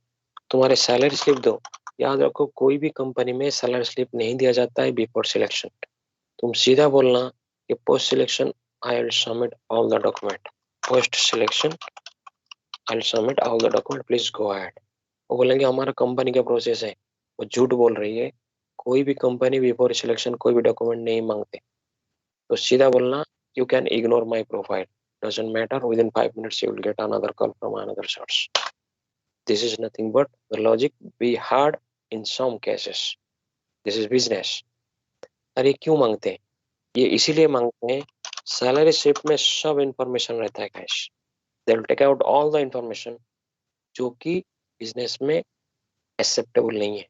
तुम्हारे सैलरी स्लिप दो। याद रखो कोई भी कंपनी में सैलरी स्लिप नहीं दिया जाता है बिफोर सिलेक्शन। तुम सीधा बोलना कि post selection I will submit all the document, post selection I will submit all the document, please go ahead. वो बोलेंगे हमारा कंपनी का प्रोसेस है। वो झूठ बोल रही है। कोई भी कंपनी बिफोर सिलेक्शन कोई भी डॉक्यूमेंट नहीं मांगते। तो सीधा बोलना you can ignore my profile, doesn't matter, within 5 minutes you will get another call from another source. This is nothing but the logic we had in some cases. This is business. अरे क्यों मांगते हैं? ये इसीलिए मांगते हैं, salary slip में सब इंफॉर्मेशन रहता है cash. They will take out all the information जो कि बिजनेस में एक्सेप्टेबल नहीं है।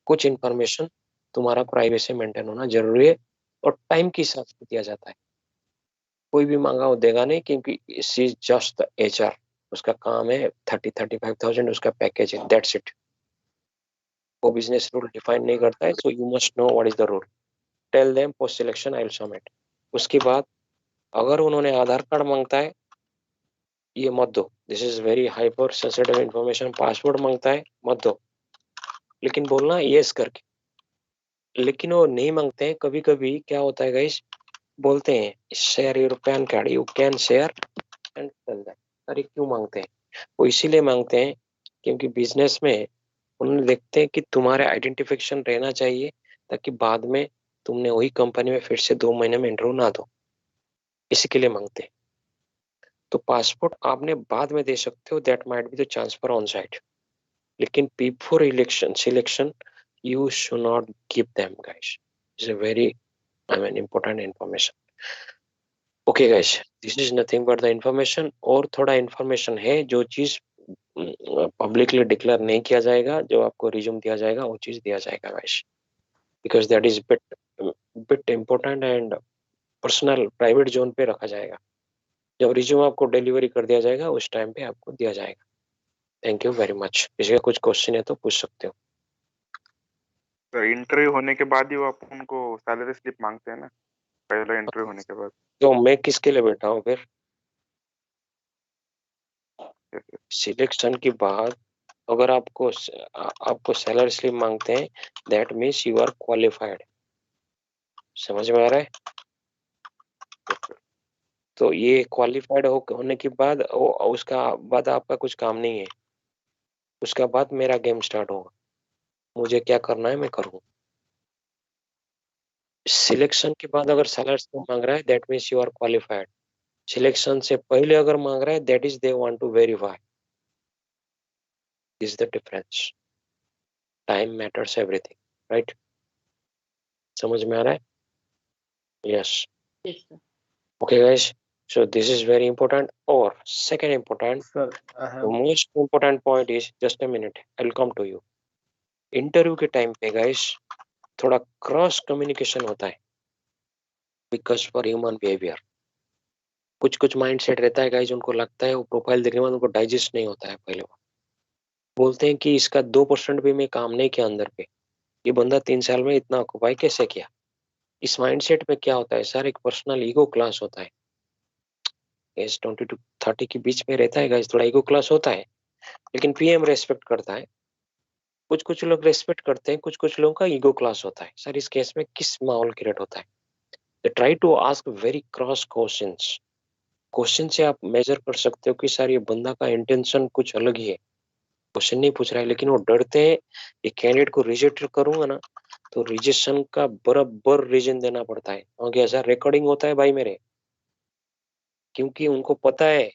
कुछ इंफॉर्मेशन तुम्हारा प्राइवेसी मेंटेन होना जरूरी है और टाइम के हिसाब से दिया जाता है। कोई भी मांगा वो देगा नहीं, क्योंकि शी इज जस्ट HR, उसका काम है 30-35,000 उसका पैकेज है, दैट्स इट। वो बिजनेस रूल डिफाइन नहीं करता है, so you must know what is the rule. Tell them post selection I will submit. उसके बाद अगर उन्होंने आधार कार्ड मांगता है, ये मत दो, this is very hyper sensitive information. Password मांगता है, मत दो, लेकिन बोलना यस करके। लेकिन वो नहीं मांगते हैं। कभी कभी क्या होता है गाइस, बोलते हैं share your PAN card, you can share and tell that. अरे क्यों मांगते हैं? वो इसीलिए मांगते हैं क्योंकि बिजनेस में उन्होंने देखते हैं कि तुम्हारे आइडेंटिफिकेशन रहना चाहिए, ताकि बाद में तुमने वही कंपनी में फिर से 2 महीने में इंटरव्यू ना दो। इसी के लिए मांगते हैं। तो पासपोर्ट आपने बाद में दे सकते हो, that might be the transfer on site, लेकिन before election selection you should not give them guys. It's a very important information. Okay guys, this is nothing but the information। और थोड़ा इंफॉर्मेशन है जो चीज पब्लिकली डिक्लेयर नहीं किया जाएगा, जो आपको रिज्यूम दिया जाएगा वो चीज दिया जाएगा guys, because that is bit important and personal private zone पे रखा जाएगा। जब रिज्यूम आपको डिलीवरी कर दिया जाएगा उस टाइम पे आपको दिया जाएगा। Thank you very much. किसी का कुछ क्वेश्चन है तो पूछ सकते हो। तो इंटरव्यू होने के बाद ही वो आप उनको सैलरी स्लिप मांगते हैं ना, पहले इंटरव्यू होने के बाद। तो मैं किसके लिए बैठा हूँ फिर? सिलेक्शन के बाद अगर आपको सैलरी स्लिप मांगते हैं, that means you are qualified. समझ में आ रहा है? तो ये क्वालिफाइड होने के बाद उसका बाद आपका कुछ काम नहीं है। उसका बाद मेरा गेम स्टार्ट होगा, मुझे क्या करना है मैं करूँ। सिलेक्शन के बाद अगर सैलरी स्लिप मांग रहा है, that means you are qualified. Selection से पहले अगर मांग रहा है, that is they want to verify. Is the difference. Time matters everything, right? समझ में आ रहा है? Yes. Okay guys, so this is very important। Or second important, Sir, I the have most important point is, just a minute, I'll come to you। Interview के time पे guys थोड़ा cross communication होता है, because for human behaviour. कुछ कुछ mind set रहता है guys, उनको लगता है वो प्रोफाइल देखने के बाद उनको डाइजेस्ट नहीं होता है। पहले वो बोलते हैं कि इसका 2% भी मैं काम नहीं किया अंदर पे, ये बंदा 3 साल में इतना ऑक्यूपाई कैसे किया। इस माइंडसेट में क्या होता है सर, एक पर्सनल ईगो क्लास होता है। एज 20 to 30 के बीच में रहता है गाइस, थोड़ा ईगो क्लास होता है, लेकिन PM रेस्पेक्ट करता है। कुछ कुछ लोग रेस्पेक्ट करते हैं, कुछ कुछ लोगों का ईगो क्लास होता है। सर इस केस में किस माहौल क्रिएट होता है? तो try to ask very cross questions. Question से आप मेजर कर सकते हो कि सर ये बंदा का इंटेंशन कुछ अलग ही है। क्वेश्चन नहीं पूछ रहा है, लेकिन वो डरते हैं ये कैंडिडेट को रिजेक्ट करूंगा ना, तो रिजेक्शन का बराबर रीजन देना पड़ता है। क्योंकि ऐसा रिकॉर्डिंग होता है भाई मेरे, क्योंकि उनको पता है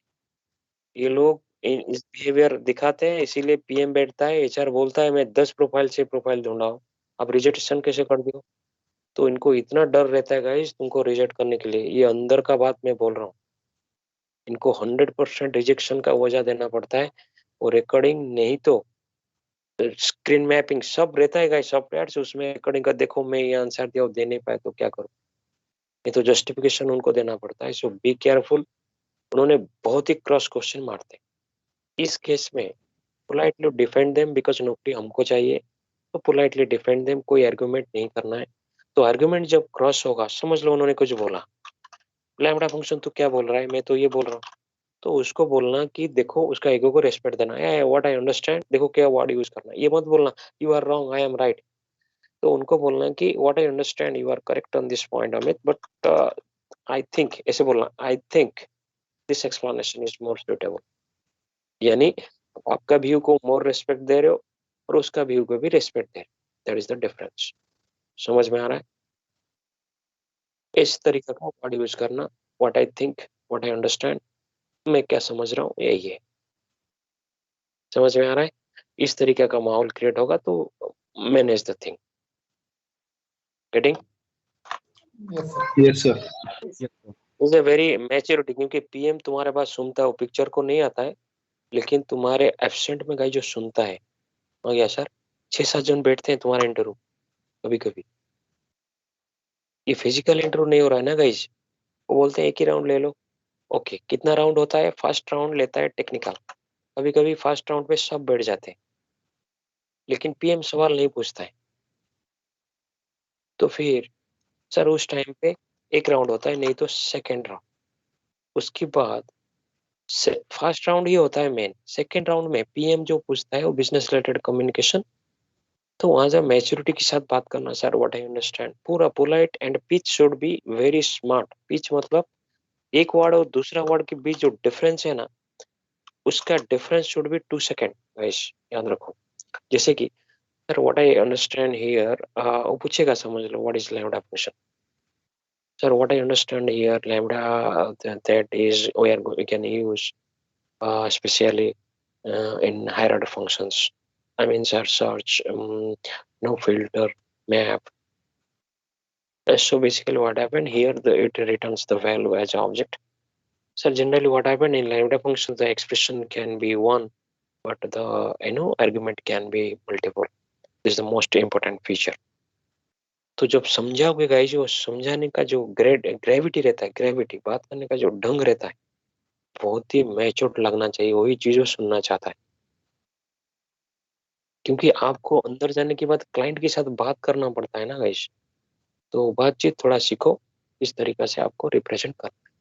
ये लोग इस बिहेवियर दिखाते हैं, इसीलिए PM बैठता है, HR बोलता है मैं 10 प्रोफाइल से प्रोफाइल ढूंढा हूं, आप रिजेक्शन कैसे कर दियो। तो इनको इतना डर रहता है गाइस तुमको रिजेक्ट करने के लिए। ये अंदर का बात मैं बोल रहा हूँ। इनको 100% रिजेक्शन का वजह देना पड़ता है। और रिकॉर्डिंग नहीं तो स्क्रीन मैपिंग सब रहता है गाइस सॉफ्टवेयर से, उसमें रिकॉर्डिंग का देखो मैं ये आंसर दिया दे नहीं पाए तो क्या करूं। ये तो जस्टिफिकेशन उनको देना पड़ता है। सो बी केयरफुल। उन्होंने बहुत ही क्रॉस क्वेश्चन मारते। इस केस में पोलाइटली डिफेंड देम, बिकॉज नौकरी हमको चाहिए, तो पोलाइटली डिफेंड देम। कोई आर्गुमेंट नहीं करना है। तो आर्गुमेंट जब क्रॉस होगा, समझ लो उन्होंने कुछ बोला, लैम्बडा फंक्शन तो क्या बोल रहा है, मैं तो ये बोल रहा हूँ, तो उसको बोलना कि देखो उसका ईगो को रेस्पेक्ट देना, व्हाट आई अंडरस्टैंड, देखो क्या वर्ड यूज करना, ये मत बोलना you are wrong I am right. तो उनको बोलना कि what I understand you are correct on this point Amit, but I think, ऐसे बोलना, I think this explanation is more suitable. यानी आपका व्यू को मोर रेस्पेक्ट दे रहे हो और उसका व्यू को भी रेस्पेक्ट दे रहे हो, दैट इज द डिफरेंस। समझ में आ रहा है? इस तरीके का वर्ड यूज करना, what I think, what I understand, मैं क्या समझ रहा हूँ, यही है। समझ में आ रहा है? इस तरीके का माहौल क्रिएट होगा तो manage the thing. Getting? Yes, sir. Is a very maturity, क्योंकि पीएम तुम्हारे पास सुनता है, वो पिक्चर को नहीं आता है, लेकिन तुम्हारे एब्सेंट में गाइस जो सुनता है, हो गया सर, 6-7 जन बैठते हैं तुम्हारे इंटरव्यू कभी कभी, ये फिजिकल इंटरव्यू नहीं हो रहा है ना गाइस, वो बोलते हैं एक ही राउंड ले लो। ओके, कितना राउंड होता है? फर्स्ट राउंड लेता है टेक्निकल, कभी कभी फर्स्ट राउंड पे सब बैठ जाते हैं, लेकिन पीएम सवाल नहीं पूछता है। तो फिर सर उस टाइम पे एक राउंड होता है, नहीं तो सेकेंड राउंड, उसके बाद फर्स्ट राउंड ही होता है मेन, सेकेंड राउंड में पीएम जो पूछता है वो बिजनेस रिलेटेड कम्युनिकेशन। तो वहां से मैच्योरिटी के साथ बात करना, सर व्हाट आई अंडरस्टैंड, पूरा polite, and pitch should be very smart. Pitch मतलब एक वर्ड और दूसरा वर्ड के बीच जो डिफरेंस है ना, उसका difference should be 2 second guys, याद रखो। जैसे कि sir what I understand here, वो पूछेगा समझ लो what is lambda function, sir what I understand here lambda, that is we can use especially in higher order functions. I mean search, no filter, map. So basically what happened here, it returns the value as object. So generally what happened in lambda function, the expression can be one, but the argument can be multiple. This is the most important feature. तो जब समझाओगे guys, वो समझाने का जो gravity रहता है, gravity बात करने का जो ढंग रहता है, बहुत ही मैच्योर्ड लगना चाहिए, वही चीजों सुनना चाहता है। क्योंकि आपको अंदर जाने के बाद क्लाइंट के साथ बात करना पड़ता है ना गाइस, तो बातचीत थोड़ा सीखो, इस तरीके से आपको रिप्रेजेंट करना है।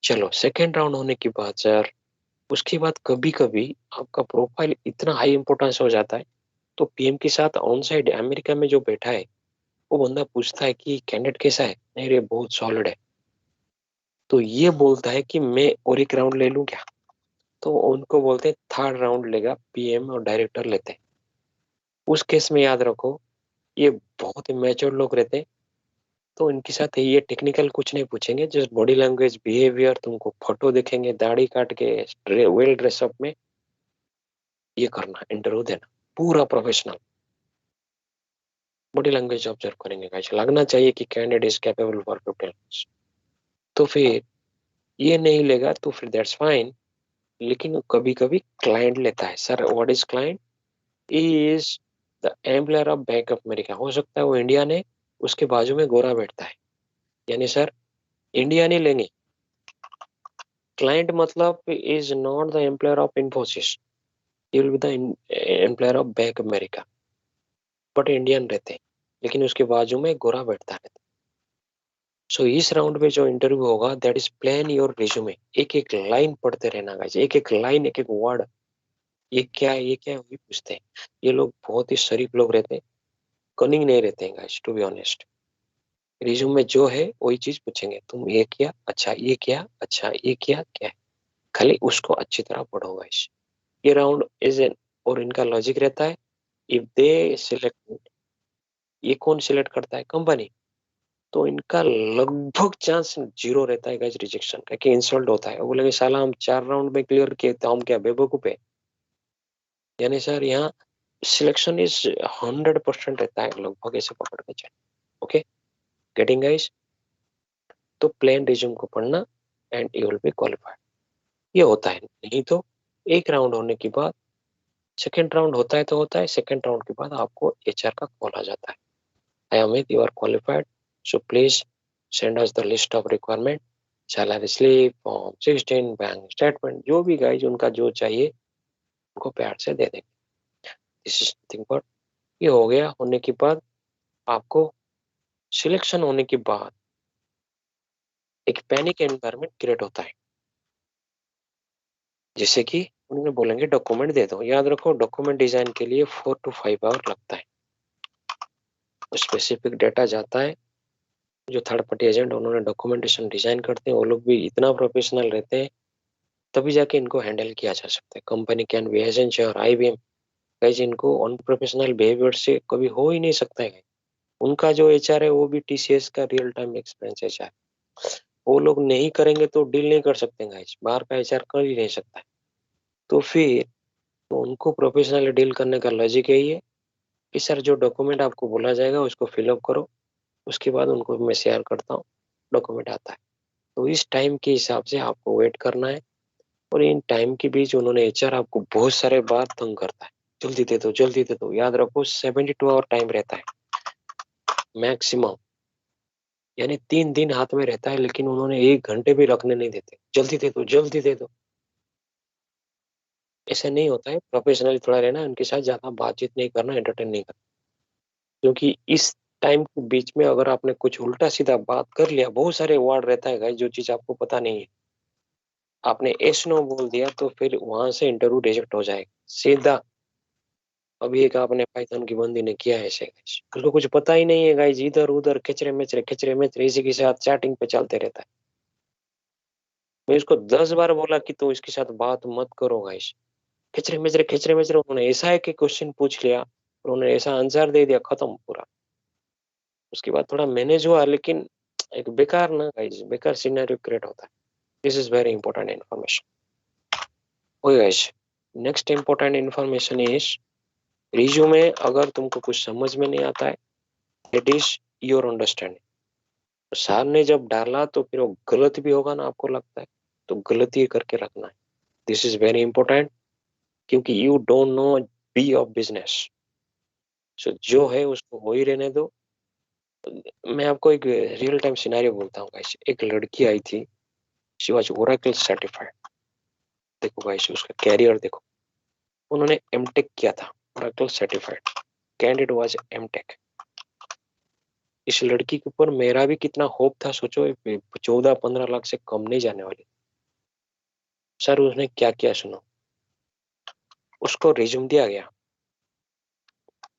चलो सेकेंड राउंड होने के बाद सर, उसके बाद कभी कभी आपका प्रोफाइल इतना हाई इंपोर्टेंस हो जाता है, तो पीएम के साथ ऑन साइड अमेरिका में जो बैठा है, वो बंदा पूछता है कि कैंडिडेट कैसा है, नहीं रे बहुत सॉलिड है, तो ये बोलता है कि मैं और एक राउंड ले लूं क्या, तो उनको बोलते हैं थर्ड राउंड लेगा, पीएम और डायरेक्टर लेते हैं। उस केस में याद रखो, ये बहुत ही मैच्योर लोग रहते हैं, तो इनके साथ ये टेक्निकल कुछ नहीं पूछेंगे, जस्ट बॉडी लैंग्वेज, बिहेवियर, तुमको फोटो देखेंगे दाढ़ी काट के वेल ड्रेसअप में, ये करना, इंटरव्यू देना पूरा प्रोफेशनल, बॉडी लैंग्वेज ऑब्जर्व करेंगे गाइस, लगना चाहिए कि candidate is capable for 15 minutes. तो फिर ये नहीं लेगा तो फिर दैट्स फाइन, लेकिन कभी कभी क्लाइंट लेता है। Sir what is client? Is the employer of bank of America. हो सकता है वो इंडियन है, उसके बाजू में गोरा बैठता है, यानी सर इंडिया नहीं लेंगे। क्लाइंट मतलब is not the employer of Infosys, he will be the employer of bank of America, but Indian रहते हैं, लेकिन उसके बाजू में गोरा बैठता है। सो इस राउंड में जो इंटरव्यू होगा, that is plan your resume, एक एक लाइन पढ़ते रहना गाइस, एक एक लाइन, एक एक वर्ड, ये क्या है, ये क्या है, वही पूछते हैं। ये लोग बहुत ही शरीफ लोग रहते हैं, कनिंग नहीं रहते हैं guys, to be honest. Resume में जो है वही चीज पूछेंगे, तुम ये किया, अच्छा ये किया, अच्छा ये किया, क्या है, खाली उसको अच्छी तरह पढ़ो गाइस। ये राउंड इज एन, और इनका लॉजिक रहता है, इफ दे सिलेक्ट, ये कौन सिलेक्ट करता है, कंपनी, तो इनका लगभग चांस जीरो रहता है गाइस रिजेक्शन का, कि इंसल्ट होता है, वो बोलेंगे साला हम 4 राउंड में क्लियर किए तो हम क्या बेवकूफ है। यानी सर यहाँ सिलेक्शन इज 100% रहता है, लगभग ऐसे पकड़ के चल। Okay, getting guys? तो प्लेन रिज्यूम को पढ़ना and you will B qualified, ये होता है। नहीं तो एक राउंड होने के बाद सेकेंड राउंड होता है, तो होता है, सेकेंड राउंड के बाद आपको एचआर का कॉल आ जाता है, I admit you are qualified, so please send us the list of requirement, salary slip, form 16, bank statement, जो भी गाइज उनका जो चाहिए उनको प्यार से दे देंगे। दिस इज नथिंग बट, ये हो गया। होने के बाद आपको सिलेक्शन होने के बाद एक पैनिक एनवायरनमेंट क्रिएट होता है, जैसे कि उन्होंने बोलेंगे डॉक्यूमेंट दे दो। याद रखो डॉक्यूमेंट डिजाइन के लिए 4 to 5 आवर लगता है। स्पेसिफिक डेटा जाता है, जो थर्ड पार्टी एजेंट उन्होंने डॉक्यूमेंटेशन डिजाइन करते हैं, वो लोग भी इतना प्रोफेशनल रहते हैं, तभी जाके इनको हैंडल किया जा सकता है। Company can be Accenture, IBM, guys इनको अनप्रोफेशनल बिहेवियर से कभी हो ही नहीं सकता है। उनका जो HR है वो भी TCS का रियल टाइम एक्सपीरियंस HR, वो लोग नहीं करेंगे तो डील नहीं कर सकते गाइस, बाहर का HR कर ही नहीं सकता है। तो फिर तो उनको प्रोफेशनली डील करने का लॉजिक यही है कि सर जो डॉक्यूमेंट आपको बोला जाएगा उसको फिलअप करो, उसके बाद उनको मैं शेयर करता हूँ, डॉक्यूमेंट आता है। तो इस टाइम के हिसाब से आपको वेट करना है, और इन टाइम के बीच उन्होंने HR आपको बहुत सारे बार तंग करता है, जल्दी दे दो जल्दी दे दो। याद रखो 72 आवर टाइम रहता है मैक्सिमम, यानी 3 दिन हाथ में रहता है, लेकिन उन्होंने 1 घंटे भी रखने नहीं देते, जल्दी दे दो जल्दी दे दो। ऐसा नहीं होता है, प्रोफेशनली थोड़ा रहना, उनके साथ ज्यादा बातचीत नहीं करना, एंटरटेन नहीं करना, क्योंकि इस टाइम के बीच में अगर आपने कुछ उल्टा सीधा बात कर लिया, बहुत सारे वर्ड रहता है गाइस जो चीज आपको पता नहीं है, आपने एस नो बोल दिया तो फिर वहां से इंटरव्यू रिजेक्ट हो जाएगा सीधा। अभी एक आपने पाइथन की बंदी ने किया है ऐसे गाइस, उसको कुछ पता ही नहीं है गाइस, इधर उधर खिचरे मिचरे इसी के साथ चैटिंग पे चलते रहता है। मैं इसको 10 बार बोला कि तो इसके साथ बात मत करो गाइस, खिचरे मिचरे उन्होंने ऐसा है कि क्वेश्चन पूछ लिया और उन्होंने ऐसा आंसर दे दिया, खत्म पूरा। उसके बाद थोड़ा मैनेज हुआ, लेकिन एक बेकार ना गाइस, बेकार सिनेरियो क्रिएट होता है। This is very important information. Okay guys, next important information is resume. अगर तुमको कुछ समझ में नहीं आता है, it is your understanding. Sir ने जब डाला तो फिर वो गलत भी होगा ना, आपको लगता है तो गलती करके रखना है। दिस इज वेरी इंपॉर्टेंट, क्योंकि you don't know be of business. सो जो है उसको हो ही रहने दो। मैं आपको एक रियल टाइम सिनेरियो बोलता हूँ गाइस। एक लड़की आई थी, शी वाज ओरेकल सर्टिफाइड। देखो गाइस उसका कैरियर देखो, उन्होंने एमटेक किया था, Oracle certified, candidate was MTech. इस लड़की के ऊपर मेरा भी कितना होप था, सोचो 14-15 लाख से कम नहीं जाने वाली। सर उसने क्या किया सुनो, उसको रिज्यूम दिया गया,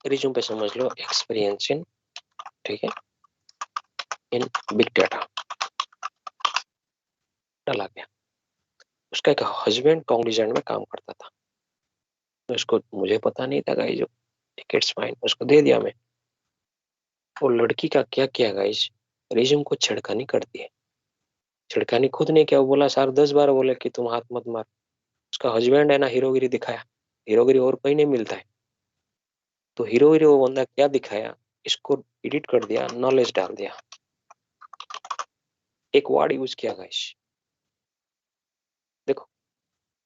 रिज्यूम पे समझ लो एक्सपीरियंस इन, ठीक है, इन बिग डाटा डाला गया। उसका एक हस्बैंड कॉग्निजेंट में काम करता था, तो उसको मुझे पता नहीं था गाइस, जो टिकट्स फाइन उसको दे दिया मैं। वो लड़की का क्या किया गाइस, रिज्यूम को छिड़खानी कर दी है। छिड़खानी खुद ने क्या, वो बोला सर 10 बार बोले कि तुम हाथ मत मार। उसका हस्बैंड है ना, हीरोगिरी दिखाया। हीरोगिरी और कहीं नहीं मिलता है, तो हीरोगिरी वो बंदा क्या दिखाया, इसको एडिट कर दिया, नॉलेज डाल दिया, एक वर्ड यूज किया गाइस। देखो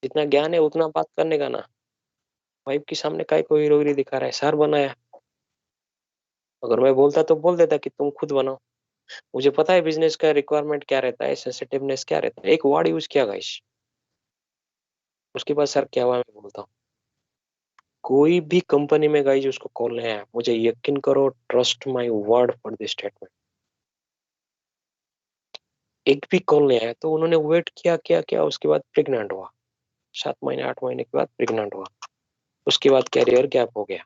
जितना ज्ञान है उतना बात करने का ना, वाइफ के सामने काय को हीरोगिरी दिखा रहा है, सर बनाया। अगर मैं बोलता तो बोल देता कि तुम खुद बनाओ, मुझे पता है बिजनेस का रिक्वायरमेंट क्या रहता है, सेंसिटिवनेस क्या रहता है, एक वर्ड यूज किया गाइस। उसके बाद सर क्या हुआ मैं बोलता हूँ, कोई भी कंपनी में गाइस उसको कॉल नहीं आया, मुझे यकीन करो, trust my word for this statement, एक भी कॉल नहीं आया। तो उन्होंने वेट किया क्या क्या, उसके बाद प्रेग्नेंट हुआ, 7 महीने 8 महीने के बाद प्रेग्नेंट हुआ। उसके बाद कैरियर गैप हो गया,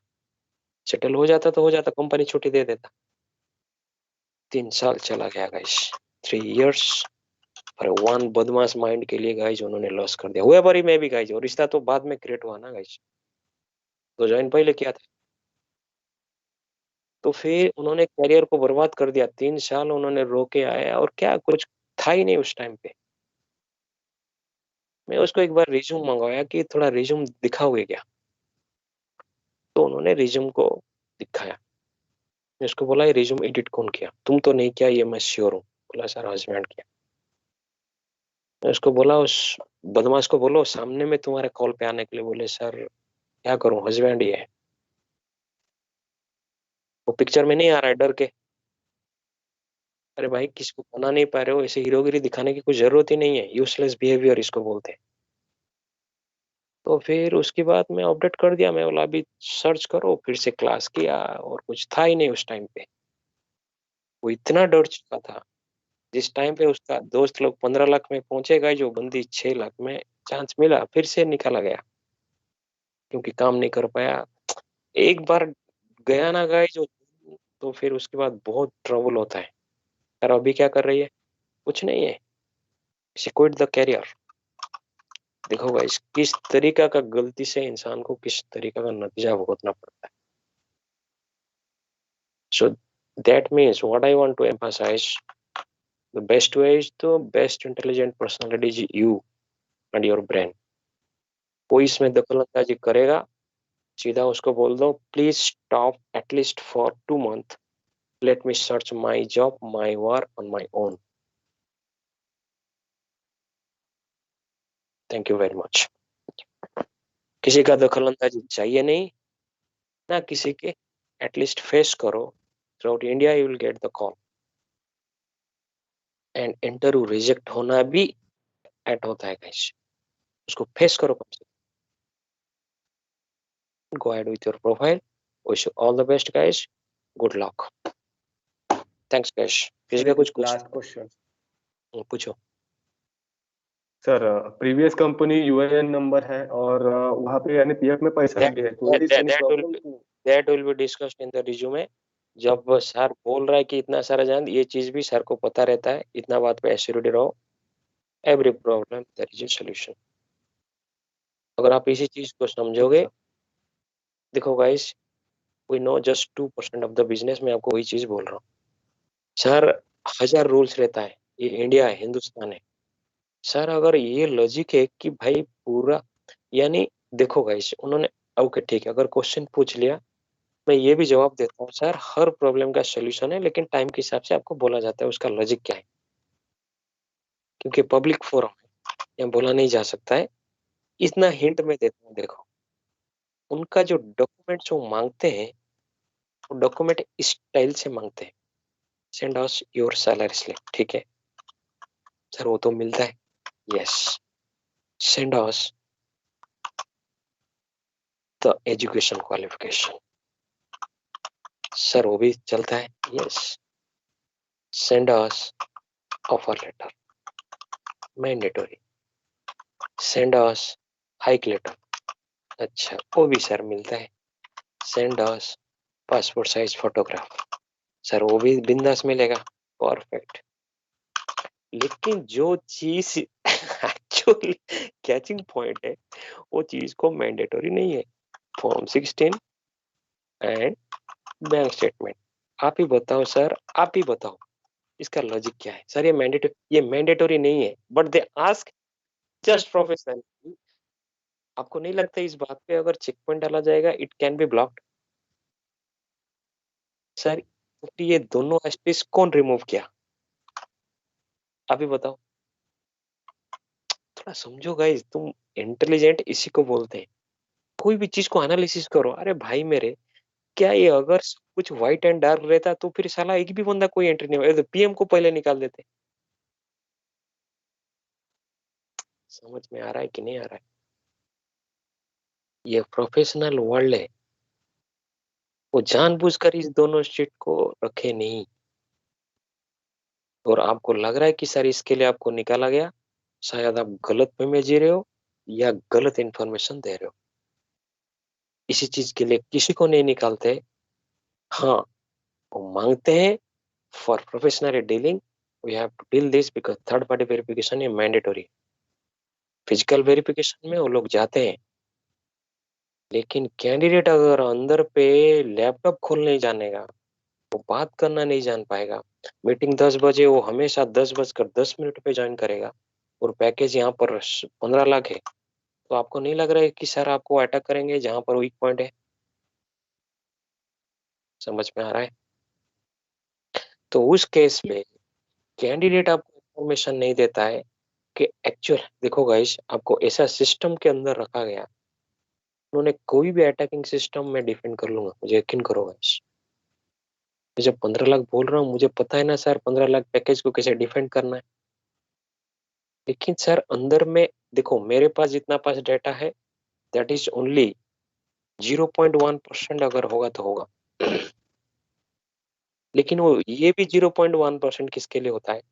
सेटल हो जाता तो हो जाता, कंपनी छुट्टी दे देता। 3 साल चला गया गाइस, 3 years पर वन बदमाश माइंड के लिए गाइस उन्होंने लॉस कर दिया। हुआ बारी में भी गाइस, और रिश्ता तो बाद में क्रिएट हुआ ना गाइस, तो ज्वाइन पहले किया था। तो फिर उन्होंने करियर को बर्बाद कर दिया, 3 साल उन्होंने रो के आया, और क्या कुछ था ही नहीं उस टाइम पे। मैं उसको एक बार रिज्यूम मंगवाया कि थोड़ा रिज्यूम दिखाओगे क्या, तो उन्होंने रिज्यूम को दिखाया। मैं उसको बोला ये रिज्यूम एडिट कौन किया, तुम तो नहीं किया ये मैं श्योर हूँ। बोला सर हस्बैंड किया। मैं उसको बोला उस बदमाश को बोलो सामने में तुम्हारे कॉल पे आने के लिए। बोले सर क्या करूं, हस्बैंड ही है, वो पिक्चर में नहीं आ रहा है डर के। अरे भाई किसको बना नहीं पा रहे हो, ऐसे हीरोगिरी दिखाने की कोई जरूरत ही नहीं है, यूजलेस बिहेवियर इसको बोलते हैं। तो फिर उसके बाद मैं अपडेट कर दिया, मैं बोला अभी सर्च करो, फिर से क्लास किया, और कुछ था ही नहीं उस टाइम पे। वो इतना डर चुका था, जिस टाइम पे उसका दोस्त लोग 15 लाख में पहुंचेगा, जो बंदी 6 लाख में चांस मिला, फिर से निकाला गया क्योंकि काम नहीं कर पाया। एक बार गया ना गाइस जो, तो फिर उसके बाद बहुत ट्रबल होता है। और अभी क्या कर रही है? कुछ नहीं है, शी क्विट द कैरियर। देखो गाइस, किस तरीका का गलती से इंसान को किस तरीका का नतीजा भुगतना पड़ता है। So that means what I want to emphasise, the best way is the best intelligent personality is you and your brain. कोई इसमें दखलंदाजी करेगा, सीधा उसको बोल दो please stop at least for 2 months, let me search my job my work on my own. Thank you very much. किसी का दखलंदाजी चाहिए नहीं ना किसी के, एटलीस्ट फेस करो। Throughout India you will get the call and interview reject होना भी एट होता है गाइस, उसको फेस करो कम से कम। Go ahead with your profile, wish you all the best guys, good luck, thanks guys. किसी का कुछ लास्ट क्वेश्चन पूछो। Sir, previous company UAN number है और वहाँ पे यानी पीएफ में पैसा भी है, तो is any problem to- that will be discussed in the resume। जब सर बोल रहा है कि इतना सारा जान, ये चीज भी सर को पता रहता है, इतना बात पे एश्योरिटी रहो। Every problem there is a solution. अगर आप इसी चीज को समझोगे, देखो guys, we know just 2% of the business. में आपको वही चीज बोल रहा हूँ सर, 1000 रूल्स रहता है, ये इंडिया है, हिंदुस्तान है सर। अगर ये लॉजिक है कि भाई पूरा, यानी देखो गाइस, उन्होंने ओके ठीक है, अगर क्वेश्चन पूछ लिया, मैं ये भी जवाब देता हूँ सर, हर प्रॉब्लम का सॉल्यूशन है, लेकिन टाइम के हिसाब से आपको बोला जाता है उसका लॉजिक क्या है, क्योंकि पब्लिक फोरम है, यहाँ बोला नहीं जा सकता है। इतना हिंट में देता हूँ, देखो उनका जो डॉक्यूमेंट्स वो मांगते हैं, वो डॉक्यूमेंट इस स्टाइल से मांगते हैं, send us your salary slip, ठीक है सर, वो तो मिलता है, yes, send us the education qualification, sir वो भी चलता है, yes, send us offer letter, mandatory, send us hike letter, अच्छा वो भी सर मिलता है, send us passport size photograph, sir वो भी बिंदास मिलेगा, परफेक्ट। लेकिन जो चीज एक्चुअली कैचिंग पॉइंट है, वो चीज को मैंडेटरी नहीं है, फॉर्म 16 एंड बैंक स्टेटमेंट। आप ही बताओ सर, आप ही बताओ इसका लॉजिक क्या है सर? ये मैंडेटरी नहीं है, but they ask just professional. आपको नहीं लगता इस बात पे अगर चेक पॉइंट डाला जाएगा, it can be blocked? Sir ये दोनों एस्पेक्ट कौन रिमूव किया, आप ही बताओ, थोड़ा समझो गाइस। तुम इंटेलिजेंट इसी को बोलते हैं, कोई भी चीज को एनालिसिस करो। अरे भाई मेरे, क्या ये अगर सब कुछ व्हाइट एंड डार्क रहता तो फिर साला एक भी बंदा कोई एंट्री नहीं होता, पीएम को पहले निकाल देते। समझ में आ रहा है कि नहीं आ रहा है? ये प्रोफेशनल वर्ल्ड है, वो जानबूझकर इस दोनों शीट को रखे नहीं, और आपको लग रहा है कि सर इसके लिए आपको निकाला गया, शायद आप गलत में जी रहे हो या गलत इंफॉर्मेशन दे रहे हो। इसी चीज के लिए किसी को नहीं निकालते। हाँ, वो मांगते हैं for professional dealing, we have to deal this because third party verification ये मैंडेटरी। फिजिकल वेरिफिकेशन में वो लोग जाते हैं, लेकिन कैंडिडेट अगर अंदर पे लैपटॉप खोल नहीं जानेगा, वो बात करना नहीं जान पाएगा, मीटिंग 10 बजे, वो हमेशा 10:10 पे ज्वाइन करेगा, और पैकेज यहाँ पर 15 लाख है, तो आपको नहीं लग रहा है कि सर आपको अटैक करेंगे जहां पर वीक पॉइंट है? समझ में आ रहा है? तो उस केस में कैंडिडेट आपको इंफॉर्मेशन नहीं देता है कि एक्चुअल, देखो गाइस, आपको ऐसा सिस्टम के अंदर रखा गया, उन्होंने कोई भी अटैकिंग सिस्टम में डिफेंड कर लूंगा, मुझे यकीन करो गाइस। मैं जब 15 लाख बोल रहा हूँ, मुझे पता है ना सर 15 लाख पैकेज को कैसे डिफेंड करना है, लेकिन सर अंदर में देखो, मेरे पास जितना पास डेटा है, दैट इज ओनली 0.1%, अगर होगा तो होगा। लेकिन वो ये भी 0.1% किसके लिए होता है?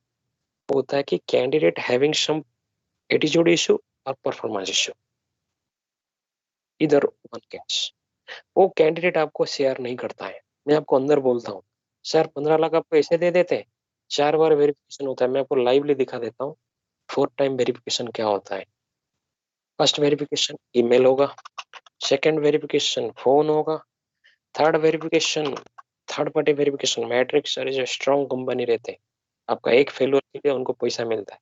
होता है कि candidate having some attitude issue और परफॉर्मेंस इशू, इधर वन केस। वो कैंडिडेट आपको शेयर नहीं करता है। मैं आपको अंदर बोलता हूँ सर 15 लाख आप पैसे दे देते हैं, 4 बार वेरिफिकेशन होता है। मैं आपको लाइवली दिखा देता हूँ 4 टाइम वेरिफिकेशन क्या होता है। फर्स्ट वेरिफिकेशन ईमेल होगा, सेकंड वेरिफिकेशन फोन होगा, third verification third party verification matrix और जो स्ट्रॉन्ग कंपनी रहते हैं, आपका एक फेलियर के लिए उनको पैसा मिलता है,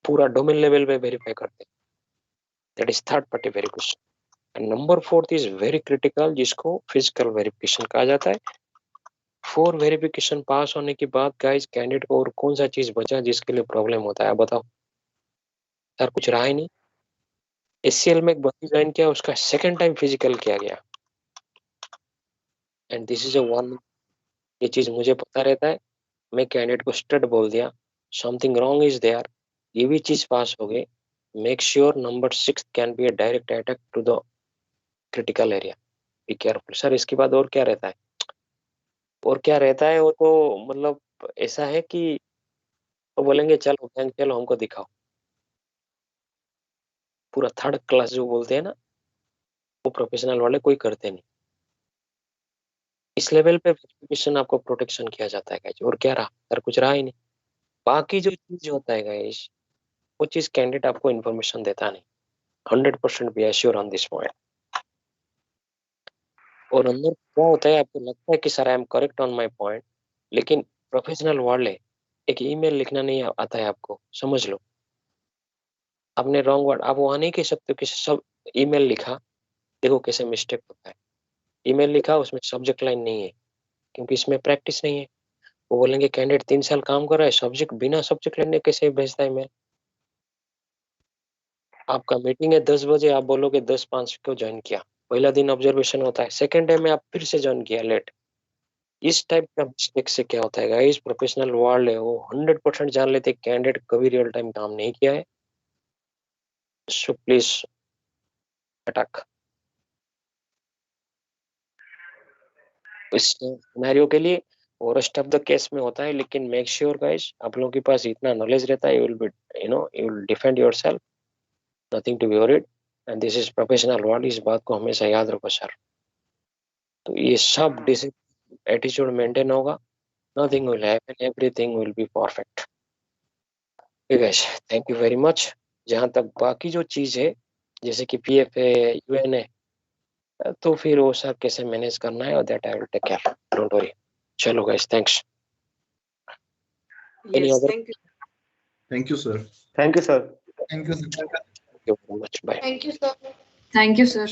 पूरा डोमेन लेवल पे वेरीफाई करते हैं, that is third party verification. And number 4 is very critical, जिसको फिजिकल वेरिफिकेशन कहा जाता है। 4 वेरिफिकेशन पास होने के बाद गाइस कैंडिडेट को और कौन सा चीज बचा जिसके लिए प्रॉब्लम होता है, बताओ सर? कुछ रहा ही नहीं। एचसीएल में एक बंदी ज्वाइन किया, उसका सेकंड टाइम फिजिकल किया गया, and this is a one. ये चीज मुझे पता रहता है, मैं कैंडिडेट को स्ट्रेट बोल दिया समथिंग रॉन्ग इज देयर, ये भी चीज पास हो गई, make sure number 6 can be a direct attack to the critical area, be careful. Sir इसके बाद और क्या रहता है? और क्या रहता है वो तो मतलब ऐसा है कि वो बोलेंगे चलो बैंक चलो हमको दिखाओ, पूरा थर्ड क्लास जो बोलते हैं ना, वो प्रोफेशनल वाले कोई करते नहीं। इस लेवल पे वेरिफिकेशन आपको प्रोटेक्शन किया जाता है गाइस। और क्या रहा सर? कुछ रहा ही नहीं। बाकी जो चीज होता है गाइस, वो चीज कैंडिडेट आपको इन्फॉर्मेशन देता नहीं। 100% be assure on this point. और अंदर क्या होता है, आपको लगता है कि sir I am correct on my point, लेकिन प्रोफेशनल वाले एक ईमेल लिखना नहीं आता है आपको, समझ लो आपने रॉन्ग वर्ड, आप वहां नहीं कह सकते कि सब ईमेल लिखा, देखो कैसे मिस्टेक होता है। ईमेल लिखा उसमें सब्जेक्ट लाइन नहीं है, क्योंकि इसमें प्रैक्टिस नहीं है। वो बोलेंगे कैंडिडेट 3 साल काम कर रहा है, सब्जेक्ट बिना सब्जेक्ट लाइन कैसे भेजता है ईमेल? आपका मीटिंग है 10 बजे, आप बोलोगे 10:05 को ज्वाइन किया, पहला दिन ऑब्जर्वेशन होता है, सेकंड डे में आप फिर से ज्वाइन किया लेट। इस टाइप का मिस्टेक से क्या होता है गाइस, प्रोफेशनल वर्ल्ड है वो 100% जान लेते कैंडिडेट कभी रियल टाइम काम नहीं किया है, सो प्लीज अटैक। इस सिनेरियो के लिए और रेस्ट ऑफ द केस में होता है, लेकिन मेक श्योर गाइस आप लोगों के पास इतना नॉलेज रहता है, you will be you will defend yourself, nothing to be worried, and this is professional world. इस बात को हमेशा याद रखो सर। तो ये सब डिसिप्लिन एटीट्यूड मेंटेन होगा, nothing will happen, everything will be perfect. Guys thank you very much. जहां तक बाकी जो चीज है जैसे कि पीएफ है, यूएन है, तो फिर वो सब कैसे मैनेज करना है, और that I will take care, don't worry. चलो guys thanks. Any Yes, other? thank you. Thank you, sir. Thank you sir. Thank you, sir. Thank you very much. Bye. Thank you, sir. Thank you, sir.